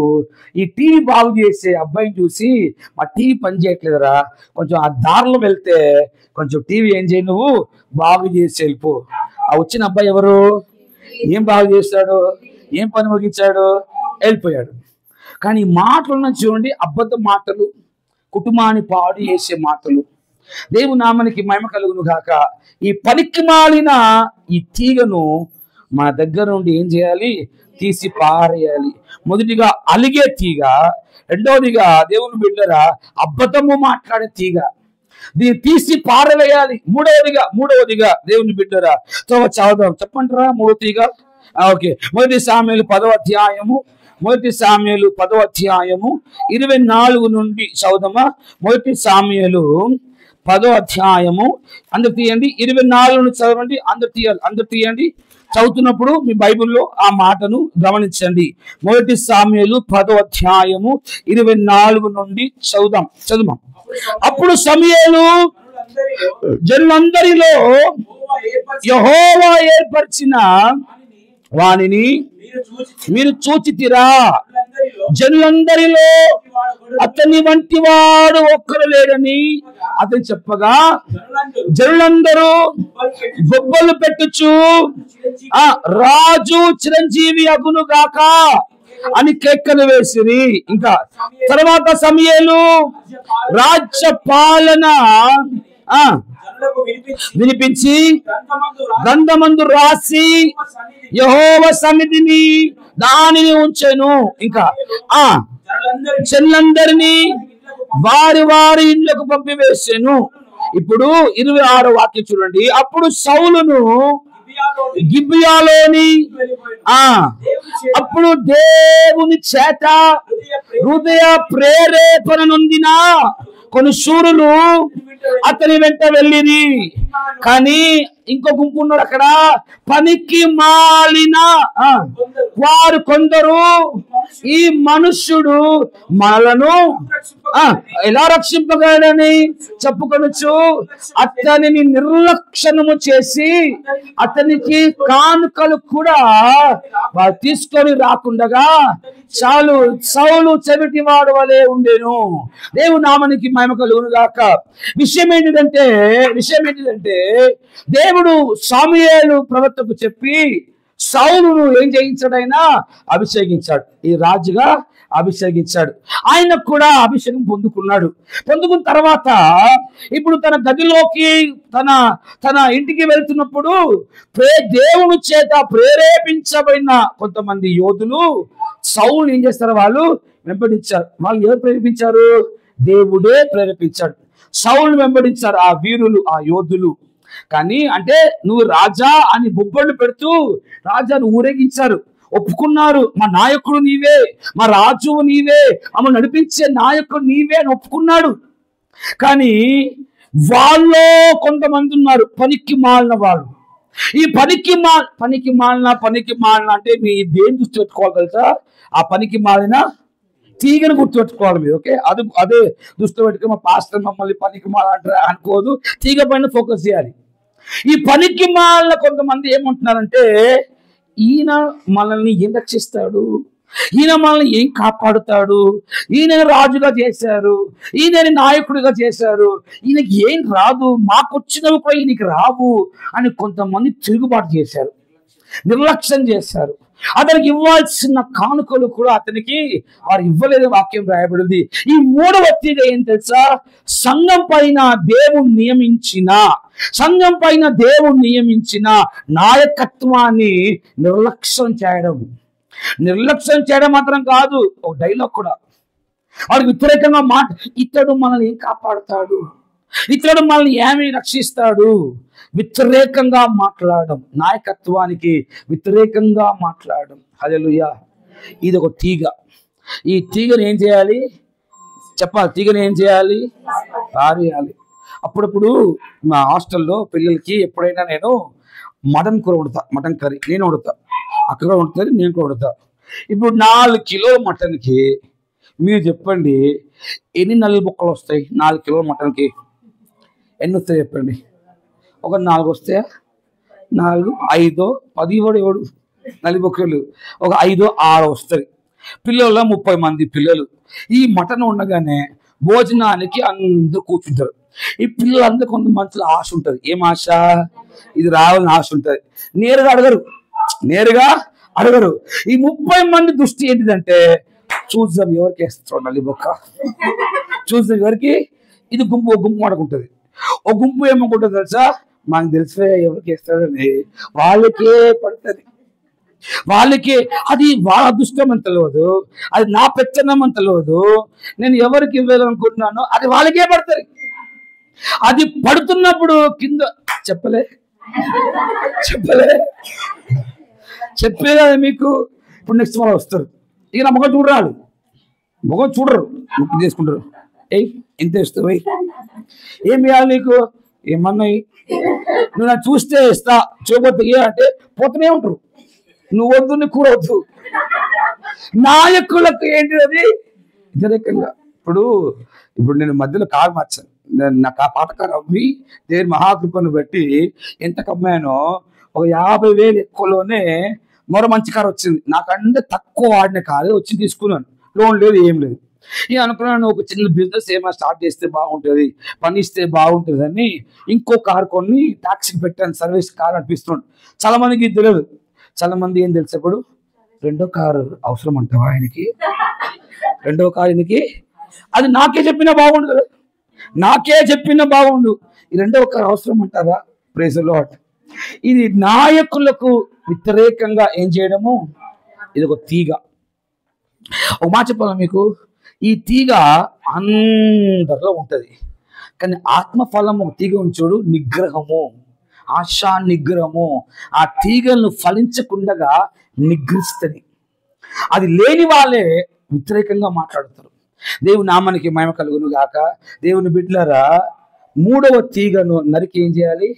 ఈ టీవీ బాగు చేసే అబ్బాయిని చూసి, మా టీవీ పని చేయట్లేదురా, కొంచెం ఆ దారిలో వెళ్తే కొంచెం టీవీ ఏం చేయి, నువ్వు బాగు చేసి వెళ్ళిపో. ఆ వచ్చిన అబ్బాయి ఎవరు? ఏం బాగు చేశాడు, ఏం పని ముగించాడు, వెళ్ళిపోయాడు. కానీ ఈ మాటలున్న చూడండి, అబద్ధ మాటలు, కుటుంబాన్ని పాడు చేసే మాటలు. దేవుని నామానికి మహిమ కలుగును గాక. ఈ పనికి మాలిన ఈ తీగను మన దగ్గర నుండి ఏం చేయాలి? తీసి పారేయాలి. మొదటిగా అలిగే తీగ, రెండవదిగా దేవుని బిడ్డరా అబద్ధము మాట్లాడే తీగ, దీన్ని తీసి పారవేయాలి. మూడవదిగా దేవుని బిడ్డరా చదువుదాం, చెప్పంటారా? 3వ తీగ. ఓకే, 1 సామ్యూయేలు 10వ అధ్యాయము, 1 సామ్యూయేలు 10వ అధ్యాయము 24 నుండి చదువుదామా? 1 సామ్యూయేలు 10వ అధ్యాయము, అందరు తీయండి. 24 నుండి చదవండి, అందరు తీయండి. చదువుతున్నప్పుడు మీ బైబిల్లో ఆ మాటను గమనించండి. 1 సామ్యూయేలు 10వ అధ్యాయము 24 నుండి చదువుదాం. అప్పుడు సమూయేలు జనులందరిలో యెహోవా ఏర్పరిచిన వానిని మీరు చూచితిరా, జనులందరిలో అతని వంటి వాడు ఒక్కరు లేడని అతను చెప్పగా జనులందరూ బొబ్బలు పెట్టుచు రాజు చిరంజీవి అగును గాక అని కేకలు వేసిరి. ఇంకా తర్వాత సమూయేలు రాజ్య పాలన వినిపించి గ్రంథమందు రాసి యెహోవా సన్నిధిని దానిని ఉంచెను. ఇంకా జనులందరినీ వారి వారి ఇండ్లకు పంపివేసాను. ఇప్పుడు 26వ వాక్యం చూడండి. అప్పుడు సౌలును గిబియాలోని అప్పుడు దేవుని చేత హృదయ ప్రేరేపణ నొందిన కొన్ని శూరులు అతని వెంట వెళ్ళిరి. కానీ ఇంకో గుంపు ఉన్నాడు అక్కడ, పనికి మాలిన వారు కొందరు ఈ మనుష్యుడు మనలను ఎలా రక్షింపగలడని చెప్పుకొనొచ్చు అతనిని నిర్లక్ష్యము చేసి అతనికి కానుకలు కూడా వారు తీసుకొని రాకుండగా సౌలు చెవిటి వాడు వలె ఉండేను. దేవుని నామానికి మహిమ కలుగును గాక. విషయం ఏంటిదంటే దేవుడు సమూయేలు ప్రవక్తకు చెప్పి సౌలును ఏం చేయించాడైనా అభిషేకించాడు, ఈ రాజుగా అభిషేకించాడు. ఆయన కూడా అభిషేకం పొందుకున్న తర్వాత ఇప్పుడు తన గదిలోకి తన ఇంటికి వెళ్తున్నప్పుడు దేవుని చేత ప్రేరేపించబడిన కొంతమంది యోధులు సౌలు ఏం చేస్తారు, వాళ్ళు వెంబడించారు. వాళ్ళు ఎవరు ప్రేరేపించారు? దేవుడే ప్రేరేపించాడు. సౌలు వెంబడించారు ఆ వీరులు, ఆ యోధులు. కానీ అంటే నువ్వు రాజా అని బొబ్బళ్ళు పెడుతూ రాజాను ఊరేగించారు, ఒప్పుకున్నారు. మా నాయకుడు నీవే, మా రాజువు నీవే, ఆమె నడిపించే నాయకుడు నీవే అని ఒప్పుకున్నాడు. కానీ వాళ్ళు కొంతమంది ఉన్నారు పనికి మాలిన వాళ్ళు. ఈ పనికి మాలిన అంటే మీ దేని దృష్టి పెట్టుకోవాలి తెలుసా? ఆ పనికి మాలిన తీగను గుర్తుపెట్టుకోవాలి మీరు. ఓకే, అదే దృష్టి పెట్టుకుని మా పాస్టర్ మమ్మల్ని పనికి మాల అంటారా అనుకోదు, తీగ పైన ఫోకస్ చేయాలి. ఈ పనికి మాలిన కొంతమంది ఏమంటున్నారంటే ఈయన మనల్ని ఏం రక్షిస్తాడు, ఈయన మనల్ని ఏం కాపాడుతాడు, ఈయన రాజుగా చేశారు, ఈయనని నాయకుడిగా చేశారు, ఈయనకి ఏం రాదు, మాకు వచ్చినవి కూడా ఈయనకి రావు అని కొంతమంది తిరుగుబాటు చేశారు, నిర్లక్ష్యం చేశారు. అతనికి ఇవ్వాల్సిన కానుకలు కూడా అతనికి వారు ఇవ్వలేదు. వాక్యం రాయబడింది. ఈ మూడవ తీగ ఏం తెలుసా? సంఘం పైన దేవుడు నియమించిన నాయకత్వాన్ని నిర్లక్ష్యం చేయడం మాత్రం కాదు, ఒక డైలాగ్ కూడా వాడికి వ్యతిరేకంగా ఇతడు మనల్ని ఏం కాపాడుతాడు, ఇతడు మనల్ని ఏమి రక్షిస్తాడు, వ్యతిరేకంగా మాట్లాడడం, నాయకత్వానికి వ్యతిరేకంగా మాట్లాడడం. హల్లెలూయా. ఇది ఒక తీగ. ఈ తీగను ఏం చేయాలి చెప్పాలి? తీగను ఏం చేయాలి? పారేయాలి. అప్పుడప్పుడు మా హాస్టల్లో పిల్లలకి ఎప్పుడైనా నేను మటన్ కూర వండుతా, మటన్ కర్రీ నేను వండుతా, అక్క కూడా వండుతుంది, నేను కూడా వండుతా. ఇప్పుడు 4 కిలోల మటన్కి మీరు చెప్పండి ఎన్ని నల్లి బొక్కలు వస్తాయి? 4 కిలోల మటన్కి ఎన్ని వస్తాయి చెప్పండి? ఒక 4 వస్తాయా? 4, 5, 10 ఎవడు నల్లి బొక్కలు ఒక 5, 6 వస్తాయి. పిల్లల్లో 30 మంది పిల్లలు. ఈ మటన్ ఉండగానే భోజనానికి అందరూ కూర్చుంటారు. ఈ పిల్లలందరూ కొంత మనసులో ఆశ ఉంటుంది. ఏం ఆశ? ఇది రావాలని ఆశ ఉంటుంది. నేరుగా అడగరు. ఈ 30 మంది దృష్టి ఏంటిదంటే చూద్దాం ఎవరికి వేస్తాడు నల్లి బొక్క, చూద్దాం ఎవరికి. ఇది గుంపు ఆడుకుంటుంది. ఒక గుంపు ఏమనుకుంటుంది తెలుసా? మనకు తెలిసే ఎవరికి వేస్తాడని వాళ్ళకే పడుతుంది. వాళ్ళకి అది వాళ్ళ అదృష్టం అని తెలియదు, అది నా పెత్తనం అని తెలియదు. నేను ఎవరికి ఇవ్వాలనుకుంటున్నానో అది వాళ్ళకే పడుతుంది. అది పడుతున్నప్పుడు కింద చెప్పలే కదా మీకు. ఇప్పుడు నెక్స్ట్ వాళ్ళు వస్తారు, ఇక నా ముఖం చూడరు, ముక్కు చేసుకుంటారు. ఎంత ఇస్తావు? ఏం వేయాలి నీకు? ఏమన్నాయి? నువ్వు నాకు చూస్తే ఇస్తా, చూపొద్దు అంటే పోతూనే ఉంటారు. నువ్వు వద్దు, నీ కూర వద్దు. నాయకులకు ఏంటి అది వ్యతిరేకంగా. ఇప్పుడు నేను మధ్యలో కారు మార్చాను. నాకు ఆ పాత కారు అమ్మి దేవుని మహాకృపను బట్టి ఎంత కమ్మానో ఒక 50,000 ఎక్కువలోనే మరో మంచి కారు వచ్చింది. నాకంటే తక్కువ వాడిన కారు వచ్చి తీసుకున్నాను. లోన్ లేదు, ఏం లేదు. ఇక అనుకున్నాను ఒక చిన్న బిజినెస్ ఏమైనా స్టార్ట్ చేస్తే బాగుంటుంది, పని ఇస్తే బాగుంటుంది అని ఇంకో కారు కొని ట్యాక్సీకి పెట్టాను. సర్వీస్ కార్ అనిపిస్తున్నాడు. చాలా మందికి తెలియదు. చాలా మంది ఏం తెలుసు, ఇప్పుడు రెండో కారు అవసరం అంటావా ఆయనకి, రెండో కారు ఆయనకి, అది నాకే చెప్పినా బాగుండు కదా, నాకే చెప్పినా బాగుండు, ఈ రెండో కారు అవసరం అంటారా? Praise the Lord. ఇది నాయకులకు వ్యతిరేకంగా ఏం చేయడము, ఇది ఒక తీగ. ఒక మాట చెప్పాలా మీకు, ఈ తీగ అందరిలో ఉంటుంది, కానీ ఆత్మఫలం ఒక తీగ ఉంచోడు, నిగ్రహము, ఆశా నిగ్రహము. ఆ తీగలను ఫలించకుండా నిగ్రహిస్తుంది. అది లేని వాళ్ళే వ్యతిరేకంగా మాట్లాడతారు. దేవుని నామానికి మహిమ కలుగును గాక. దేవుని బిడ్డలారా, మూడవ తీగను నరికి ఏం చేయాలి,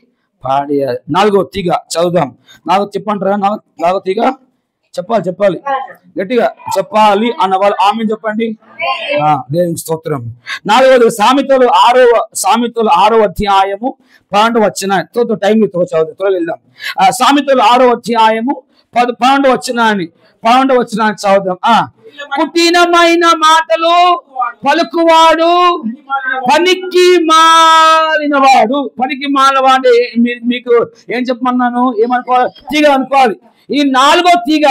పాడేయాలి. నాలుగవ తీగ చదువుదాం. చెప్పంటారా? నాలుగవ తీగ చెప్పాలి గట్టిగా చెప్పాలి అన్న వాళ్ళు ఆమె చెప్పండి. దేవునికి స్తోత్రం. నాలుగవది సామెతలు 6వ అధ్యాయము 12వ వచనం. టైం త్వరగా వెళ్దాం. సామెతలు 6వ అధ్యాయము 12వ వచనాన్ని చదువుదాం. కుటిలమైన మాటలు పలుకువాడు పనికి మాలినవాడు. పనికి మాలినవాడు మీకు ఏం చెప్పమన్నాను, ఏమనుకోవాలి, తీగ అనుకోవాలి. ఈ నాలుగో తీగ,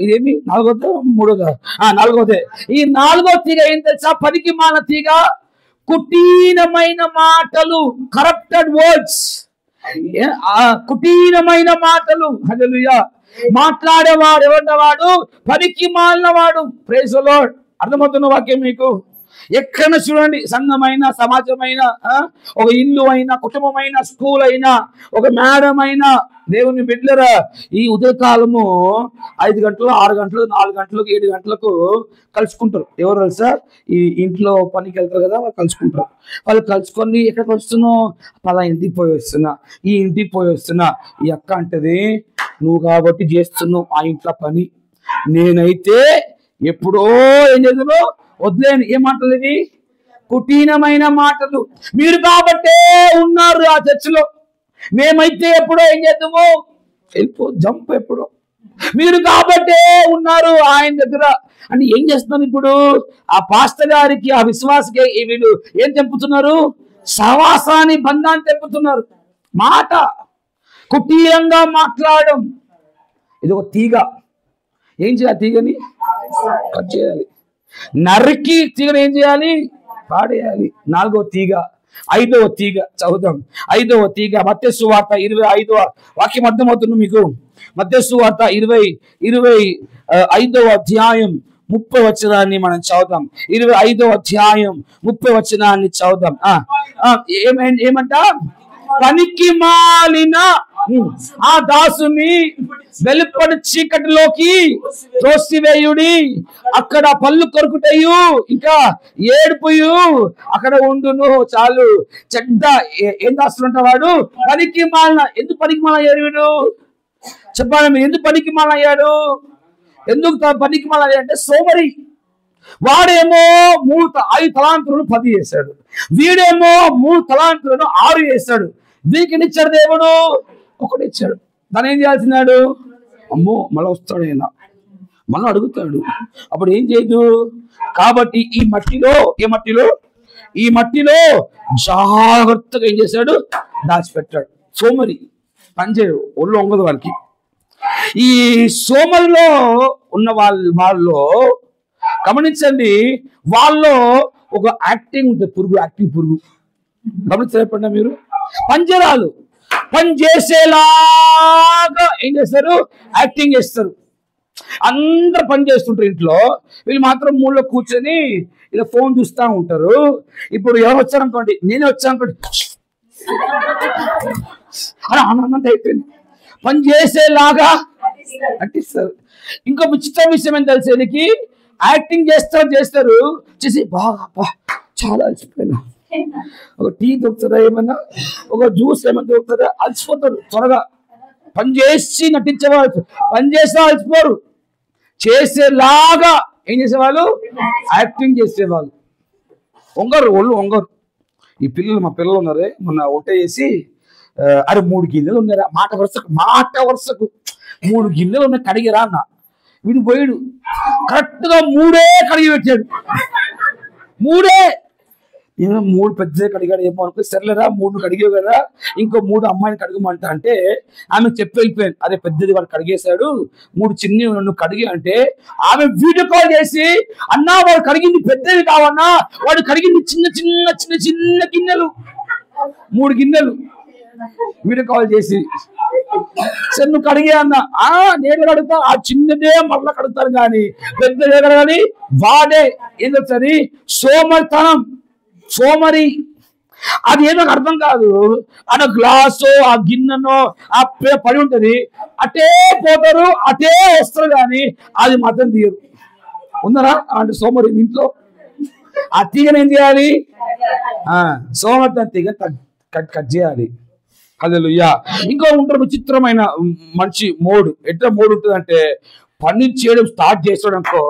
ఇదేమి నాలుగోదే. ఈ నాలుగో తీగ ఏం తెలుసా, పనికి మాలిన తీగ, కుటీనమైన మాటలు, కరప్టెడ్ వర్డ్స్, కుటీనమైన మాటలు. హల్లెలూయా. మాట్లాడేవాడు ఎవరివాడు, పనికి మాలినవాడు. Praise the lord. అర్థమవుతున్న వాక్యం మీకు? ఎక్కడ చూడండి, సంఘమైనా, సమాజమైనా, ఒక ఇల్లు అయినా, కుటుంబమైనా, స్కూల్ అయినా, ఒక మేడం అయినా, దేవుని బిడ్డలరా, ఈ ఉదయకాలము 5 గంటలు, 6 గంటలు, 4 గంటలకు, 7 గంటలకు కలుసుకుంటారు. ఎవరు తెలుసా? ఈ ఇంట్లో పనికి వెళ్తారు కదా, వాళ్ళు కలుసుకుంటారు. వాళ్ళు కలుసుకొని ఎక్కడికి వస్తున్నావు, పలా ఇంటికి పోయి వస్తున్నా, ఈ ఇంటికి పోయి వస్తున్నా. ఈ అక్క అంటది, నువ్వు కాబట్టి చేస్తున్నావు ఆ ఇంట్లో పని, నేనైతే ఎప్పుడో ఏం చేస్తున్నావు వదిలేను. ఏ మాటలు ఇవి? కుటీనమైన మాటలు. మీరు కాబట్టే ఉన్నారు ఆ చర్చిలో, మేమైతే ఎప్పుడో ఏం చేద్దాము, జంప్ ఎప్పుడో. మీరు కాబట్టే ఉన్నారు ఆయన దగ్గర అని ఏం చేస్తున్నారు ఇప్పుడు? ఆ పాస్టర్ గారికి, ఆ విశ్వాసకి వీళ్ళు ఏం తెంపుతున్నారు? సహవాసాన్ని, బంధాన్ని తెంపుతున్నారు. మాట కుటీరంగా మాట్లాడడం, ఇది ఒక తీగ. ఏం చేయాలి? తీగని కట్ చేయాలి. నరికి తీగను ఏం చేయాలి? పాడేయాలి. 4వ తీగ. 5వ తీగ చదువుదాం. 5వ తీగ మత్తయి సువార్త 25వ వాక్యం అర్థమవుతుంది మీకు. మత్తయి సువార్త 25వ అధ్యాయం 30వ వచనాన్ని మనం చదువుదాం. 25వ అధ్యాయం 30వ వచనాన్ని చదువుదాం. ఏమంట? పనికి మాలిన ఆ దాసుని వెలుపడి చీకటిలోకి త్రోసివేయుడి, అక్కడ పళ్ళు కొరుకుటయు ఇంకా ఏడుపుయు అక్కడ ఉండును. చాలు. చెడ్డ ఏం దాస్తుంట వాడు? పనికి మాలిన. ఎందుకు పనికి మాలిన అయ్యాడు వీడు? చెప్పాలి మీరు, ఎందుకు పనికి మాలిన అయ్యాడు? ఎందుకు పనికి మాలిన అయ్యాడు అంటే సోమరి. వాడేమో 5 తలాంతులను 10 చేశాడు, వీడేమో 3 తలాంతులను 6 చేశాడు. వీరికి ఇచ్చాడు దేవుడు, 1 ఇచ్చాడు. దాన్ని ఏం చేయాల్సినాడు? అమ్మో మళ్ళీ వస్తాడు ఆయన, మళ్ళీ అడుగుతాడు. అప్పుడు ఏం చేయదు. కాబట్టి ఈ మట్టిలో జాగ్రత్తగా ఏం చేశాడు? దాచిపెట్టాడు. సోమరి పనిచేయడు, ఒళ్ళు వంగదు వారికి. ఈ సోమరిలో ఉన్న వాళ్ళు గమనించండి, వాళ్ళలో ఒక యాక్టింగ్ ఉంటుంది, యాక్టింగ్ పురుగు. గమనించలేపండి మీరు. పంజరాలు పని చేసేలాగా ఏం చేస్తారు? యాక్టింగ్ చేస్తారు. అందరు పని చేస్తుంటారు ఇంట్లో, వీళ్ళు మాత్రం మూలలో కూర్చొని ఇలా ఫోన్ చూస్తూ ఉంటారు. ఇప్పుడు ఎవరు వచ్చారనుకోండి, నేనే వచ్చానుకోండి, అలా ఆనందంగా అయిపోయింది. పని చేసేలాగా నటిస్తారు. ఇంకో విచిత్ర విషయం ఏం తెలుసు, వీళ్ళకి యాక్టింగ్ చేస్తారు చేసి బాగా చాలా అలసిపోయినా, ఒక టీ దొరుకుతారా, ఏమన్నా ఒక జ్యూస్ ఏమైనా దొరుకుతారా, అలసిపోతారు త్వరగా. పని చేసి నటించేవాళ్ళు, పని చేస్తే అలసిపోరు. చేసేలాగా ఏం చేసేవాళ్ళు? యాక్టింగ్ చేసేవాళ్ళు. ఒళ్ళు వంగరు. ఈ మా పిల్లలు ఉన్నారే, మొన్న వంట చేసి, అరే 3 గిన్నెలు ఉన్నారా, మాట వరుసకు 3 గిన్నెలు ఉన్నాయి కడిగిరా అన్న. వీడు పోయాడు, కరెక్ట్గా 3 కడిగి పెట్టాడు. 3 నేను 3 పెద్దదే కడిగాడు ఏమో అనుకో. సర్లేరా 3 కడిగావు కదా, ఇంకో 3 అమ్మాయిని కడగమంట అంటే ఆమె చెప్పి వెళ్ళిపోయాను. అదే పెద్దది వాడు కడిగేశాడు, 3 చిన్ని నన్ను కడిగి అంటే ఆమె వీడియో కాల్ చేసి, అన్నా వాడు కడిగింది పెద్దది కావన్నా, వాడు కడిగింది చిన్న చిన్న చిన్న చిన్న గిన్నెలు, 3 గిన్నెలు వీడియో కాల్ చేసి. సరే నువ్వు కడిగే అన్న. నేను కడుగుతా, ఆ చిన్నదే మళ్ళా కడుగుతాను కానీ పెద్దదే కడగాలి. వాడే ఏం తెలుసని సోమరితనం, సోమరి. అది ఏదో అర్థం కాదు. అక్కడ గ్లాసు ఆ గిన్నెనో ఆ పడి ఉంటది, అటే పోతారు అటే వస్తారు కానీ అది మాత్రం తీయరు. ఉన్నారా అంటే సోమరి ఇంట్లో? ఆ తీగను ఏం చేయాలి? సోమరితనం తీగ కట్ చేయాలి. హల్లెలూయా. ఇంకో ఉంటారు విచిత్రమైన మంచి మోడు. ఎట్లా మోడు ఉంటుందంటే పని చేయడం స్టార్ట్ చేస్తాడు అనుకో,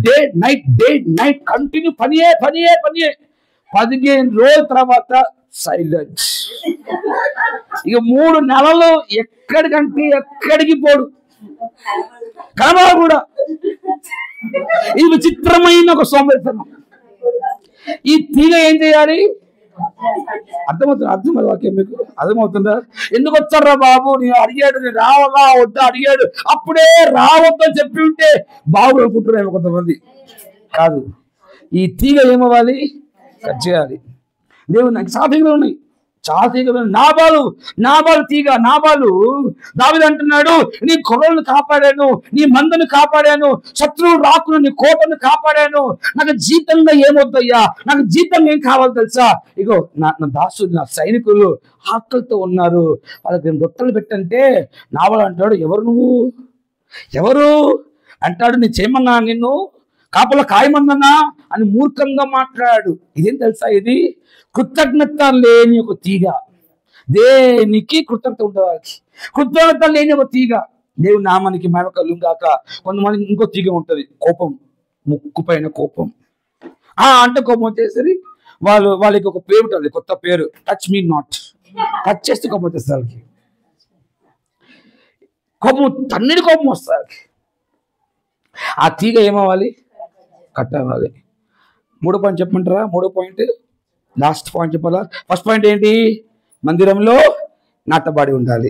డే నైట్ కంటిన్యూ పనియే 15 రోజుల తర్వాత సైలెంట్. ఇక 3 నెలలు ఎక్కడికంటే ఎక్కడికి పోడు, కనబడ కూడా. ఇది విచిత్రమైన ఒక సోమరితనం. ఈ తీగ ఏం చేయాలి? అర్థమవుతుంది వాక్యం మీకు అర్థమవుతుందా? ఎందుకు వచ్చారా బాబు, నేను అడిగాడు, నేను రావాలా వద్దా అడిగాడు, అప్పుడే రావద్దని చెప్పి ఉంటే బాబు అనుకుంటున్నాను కొంతమంది. కాదు, ఈ తీగ ఏమవ్వాలి? కట్ చేయాలి. దేవుడు నాకు చాలా తీగలు ఉన్నాయి, చాలా తీగలు. నాబాలు తీగ. దావీదు అంటున్నాడు, నీ గొర్రెలను కాపాడాను, నీ మందను కాపాడాను, శత్రువులు రాకుండా నీ కోటను కాపాడాను. నాకు జీతంగా ఏమొద్దయ్యా, నాకు జీతంగా ఏం కావాలి తెలుసా? ఇగో నా దాసులు, నా సైనికులు ఆకలితో ఉన్నారు, వాళ్ళకి నేను రొట్టెలు పెట్టంటే నాబాలు అంటాడు, ఎవరు అంటాడు, నేను చేయమన్నా, నిన్ను కాపలా కాయమన్నా అని మూర్ఖంగా మాట్లాడు. ఇదేం తెలుసా? ఇది కృతజ్ఞత లేని ఒక తీగ. దేనికి కృతజ్ఞత ఉండడానికి, కృతజ్ఞత లేని ఒక తీగ. దేవుని నామానికి మహిమ కలుగుగాక. కొంతమంది ఇంకో తీగ ఉంటది, కోపం, ముక్కు పైన కోపం. అంటే కోపం వచ్చేసరి వాళ్ళకి ఒక పేరు ఉంటుంది, కొత్త పేరు, టచ్ మీ నాట్. టచ్ చేస్తే కోపం వచ్చేస్తుంది వాళ్ళకి. కోపం తన్నిడి కోపం వస్తుంది. ఆ తీగ ఏమవ్వాలి? కట్ అవ్వాలి. 3వ పాయింట్ చెప్పమంటారా? 3వ పాయింట్, లాస్ట్ పాయింట్ చెప్పాలా? ఫస్ట్ పాయింట్ ఏంటి? మందిరంలో నాటబడి ఉండాలి.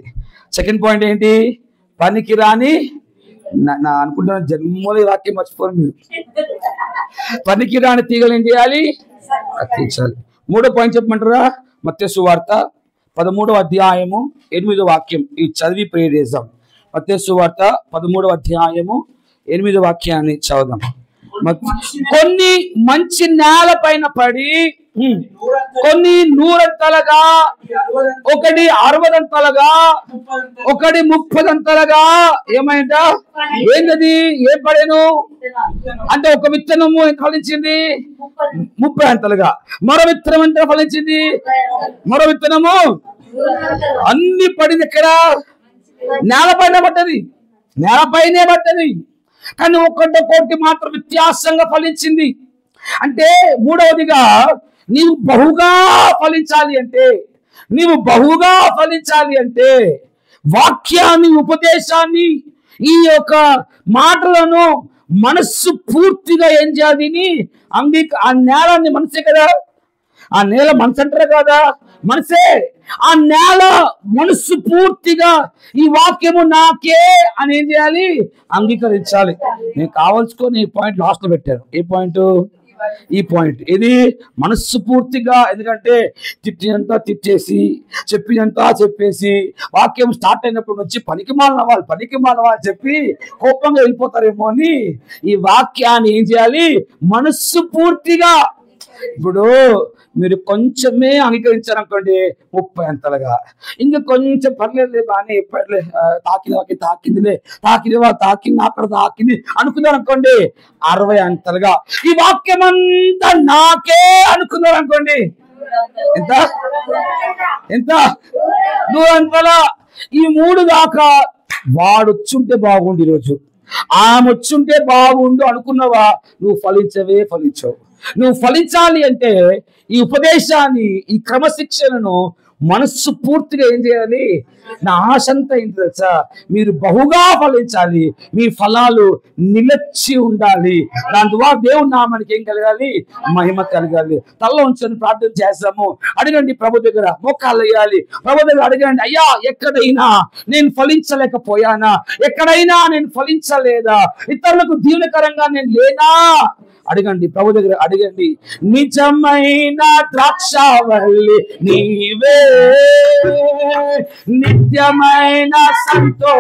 సెకండ్ పాయింట్ ఏంటి? పనికి రాని, నా అనుకుంటున్న జన్మలో వాక్యం మర్చిపోరు మీరు. పనికి రాని తీగలు ఏం చేయాలి? కత్తించాలి. 3వ పాయింట్ చెప్పమంటారా? మత్తయి సువార్త 13వ అధ్యాయము 8వ వాక్యం. ఈ చదివి ప్రేయర్ చేద్దాం. మత్తయి సువార్త 13వ అధ్యాయము 8వ వాక్యాన్ని చదువుదాం. కొన్ని మంచి నేల పైన పడి కొన్ని 100 ఒకటి 60 ఒకటి 30 ఏమైంట? ఏంటది? ఏం పడేను అంటే ఒక విత్తనము ఎంత ఫలించింది? 30 మరో విత్తనం ఎంత ఫలించింది? మరో విత్తనము. అన్ని పడింది ఎక్కడ? నేలపైన పడ్డది, నేలపైనే పడ్డది. కానీ ఒక్కొక్కటి మాత్రం వ్యత్యాసంగా ఫలించింది. అంటే మూడవదిగా నీవు బహుగా ఫలించాలి అంటే వాక్యాన్ని, ఉపదేశాన్ని, ఈ యొక్క మాటలను మనస్సు పూర్తిగా ఏం చేయాలి? ఆ నేలని మనసే కదా, ఆ నేల మనసు అంటారు కదా, మనసే. ఆ నేల మనస్సు పూర్తిగా ఈ వాక్యము నాకే అని ఏం చేయాలి? అంగీకరించాలి. నేను కావాల్సుకొని ఈ పాయింట్ లాస్ట్ లో పెట్టాను. ఏ పాయింట్? ఈ పాయింట్. ఇది మనస్సు పూర్తిగా. ఎందుకంటే తిట్టినంతా తిట్టేసి, చెప్పినంతా చెప్పేసి, వాక్యం స్టార్ట్ అయినప్పుడు నుంచి పనికి మానవాళ్ళు చెప్పి కోపంగా వెళ్ళిపోతారేమో అని ఈ వాక్యాన్ని ఏం చేయాలి? మనస్సు పూర్తిగా. ఇప్పుడు మీరు కొంచెమే అంగీకరించారనుకోండి 30 ఇంకా కొంచెం పర్లేదు బాగానే తాకిందిలే అక్కడ తాకింది అనుకున్నారు అనుకోండి 60 ఈ వాక్యం అంతా నాకే అనుకున్నారు అనుకోండి ఎంత 100. ఈ 3 దాకా వాడు వచ్చుంటే బాగుండు, ఈరోజు ఆమె వచ్చుంటే బాగుండు అనుకున్నావా? నువ్వు ఫలించవు. నువ్వు ఫలించాలి అంటే ఈ ఉపదేశాన్ని, ఈ క్రమశిక్షణను మనస్సు పూర్తిగా ఏం చేయాలి? నా ఆశ అంతా ఏంటి తెలుసా? మీరు బహుగా ఫలించాలి, మీ ఫలాలు నిలచి ఉండాలి. దాని ద్వారా దేవుని నామానికి ఏం కలగాలి? మహిమ కలగాలి. తలలో ఉంచుకొని ప్రార్థన చేస్తాము. అడగండి ప్రభు దగ్గర, మోకాళ్ళు వేయాలి, ప్రభు దగ్గర అడగండి. అయ్యా, ఎక్కడైనా నేను ఫలించలేకపోయానా? ఎక్కడైనా నేను ఫలించలేదా? ఇతరులకు దీవెనకరంగా నేను లేనా? అడగండి, ప్రభు దగ్గర అడగండి. నిజమైన ద్రాక్షావల్లి నీవే, నిత్యమైన సంతోషం